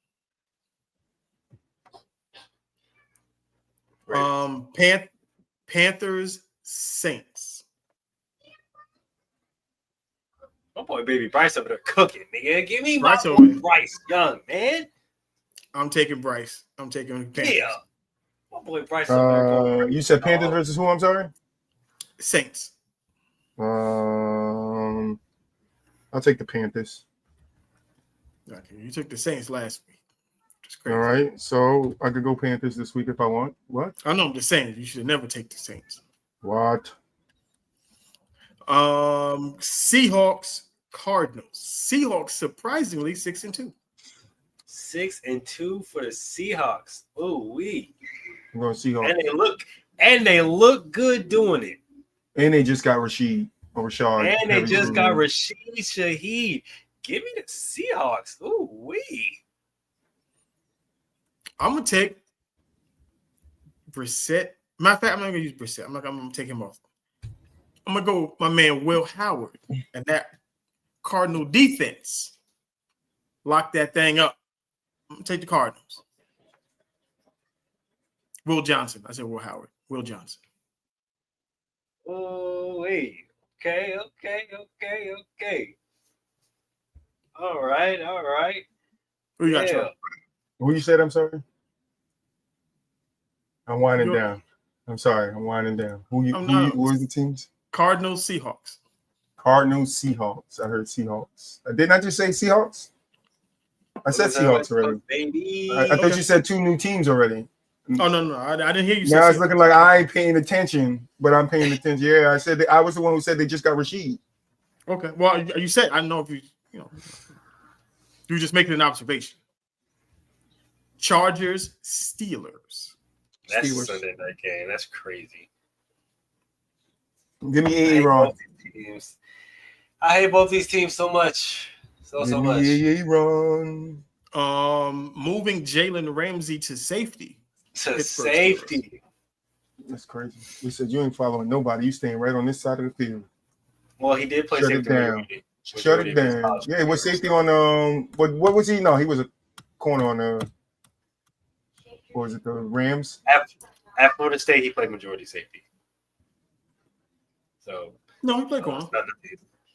Panthers, Saints. My boy, baby Bryce over there cooking, nigga. Give me Bryce my boy Bryce Young, man. I'm taking Bryce. I'm taking Panthers. Yeah. My boy Bryce over there. You said Panthers versus who? I'm sorry. Saints. I'll take the Panthers. Okay, you took the Saints last week. All right, so I could go Panthers this week if I want. What? I know I'm just saying you should never take the Saints. What? Seahawks, Cardinals. Seahawks surprisingly 6-2. 6-2 for the Seahawks. Ooh wee. I'm going Seahawks. And they look good doing it. And they just got Rashid. And they just got Rashid Shaheed. Give me the Seahawks. Ooh wee. I'm gonna take Brissett. Matter of fact, I'm not gonna use Brissett. I'm gonna take him off. I'm gonna go with my man Will Howard and that Cardinal defense. Lock that thing up. I'm gonna take the Cardinals. Will Johnson. I said Will Howard. Will Johnson. Oh wait. Okay. All right. Who you got, Troy? Who you said? I'm sorry. I'm winding down. I'm sorry. I'm winding down. What was the teams? Cardinals, Seahawks. Cardinals, Seahawks. I heard Seahawks. Didn't I just say Seahawks? I said Seahawks already. I thought you said two new teams already. Oh no! I didn't hear you. Now it's looking like I ain't paying attention, but I'm paying attention. Yeah, I said I was the one who said they just got Rashid. Okay. Well, you said I don't know if you were just making an observation. Chargers, Steelers. That's a Sunday night game. That's crazy. Give me Aaron. I hate both these teams so much. So much. Aaron. Moving Jalen Ramsey to safety. Safety. That's crazy. You said you ain't following nobody. You staying right on this side of the field. Well, he did play Shut safety. It down. Shut it down. Yeah, was safety on what was he? No, he was a corner on what was it, the Rams? At Florida State, he played majority safety. So no, he played corner.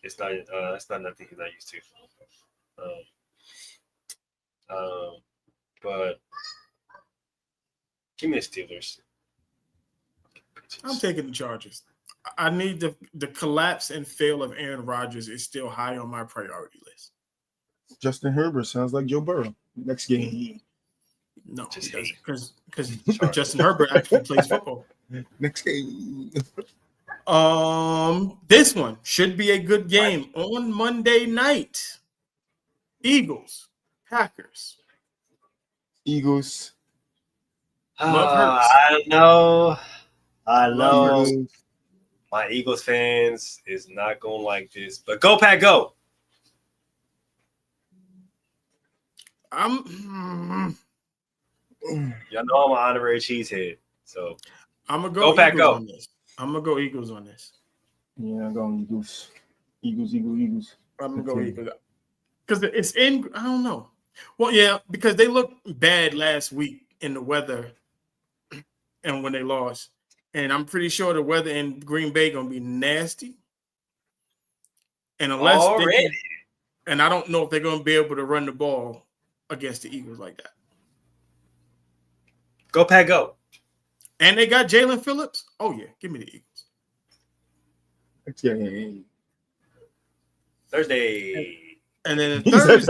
It's not nothing he's not used to. But give me the Steelers. I'm taking the Chargers. I need the collapse and fail of Aaron Rodgers is still high on my priority list. Justin Herbert sounds like Joe Burrow. Next game. No, he doesn't, because Justin Herbert actually plays football. Next game. This one should be a good game on Monday night. Eagles, Packers. Eagles. I know. My Eagles fans is not gonna like this, but go Pack, go. Y'all know I'm an honorary cheesehead, so I'm gonna go Pack, Eagles go. on this. I'm gonna go Eagles on this. Yeah, I'm going Eagles. Eagles. I'm gonna go Eagles because it's in. I don't know. Well, yeah, because they looked bad last week in the weather, and when they lost, and I'm pretty sure the weather in Green Bay gonna be nasty. And unless and I don't know if they're gonna be able to run the ball against the Eagles like that. Go Pack, go! And they got Jalen Phillips. Oh yeah, give me the Eagles. Okay. Thursday. And then He said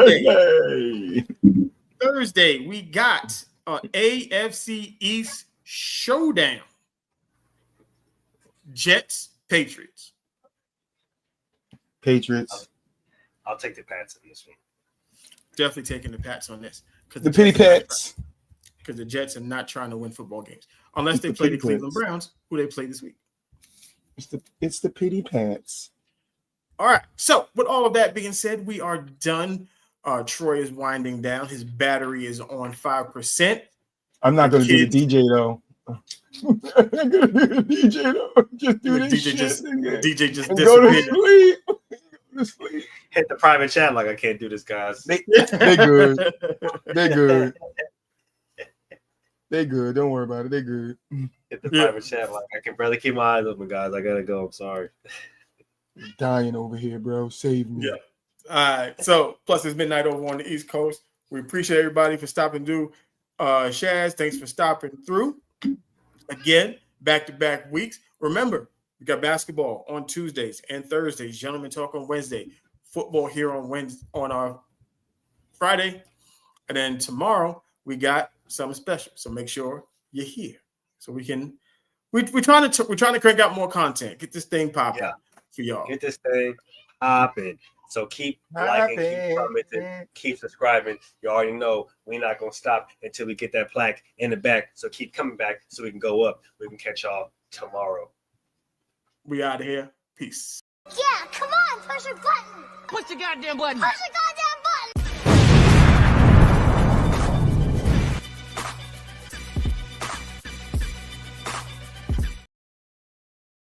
Thursday, we got an AFC East showdown. Jets, Patriots. Patriots. I'll take the Pats in this one. Definitely taking the Pats on this. The Pity Pats. Because the Jets are not trying to win football games. Unless they play the Cleveland Browns, who they play this week. It's the Pity Pats. All right. So, with all of that being said, we are done. Troy is winding down. His battery is on 5%. I'm not going to do the DJ, though. I'm not going to do the DJ, though. Just do this DJ just go to sleep. Go to sleep. Hit the private chat like I can't do this, guys. They good. They good. They good. Don't worry about it. They good. Hit the private chat like I can barely keep my eyes open, guys. I gotta go. I'm sorry. I'm dying over here, bro. Save me. Yeah. All right. So, plus it's midnight over on the East Coast. We appreciate everybody for stopping through. Shaz, thanks for stopping through. Again, back-to-back weeks. Remember, we got basketball on Tuesdays and Thursdays. Gentlemen Talk on Wednesday. Football here on Wednesday, on our Friday. And then tomorrow, we got something special. So make sure you're here. So we can we're trying to crank out more content. Get this thing popping for y'all. Get this thing popping. So keep liking, keep commenting, keep subscribing. You already know we're not gonna stop until we get that plaque in the back. So keep coming back so we can go up. We can catch y'all tomorrow. We out of here. Peace. Yeah, come on, push your button. Push the goddamn button. Push the goddamn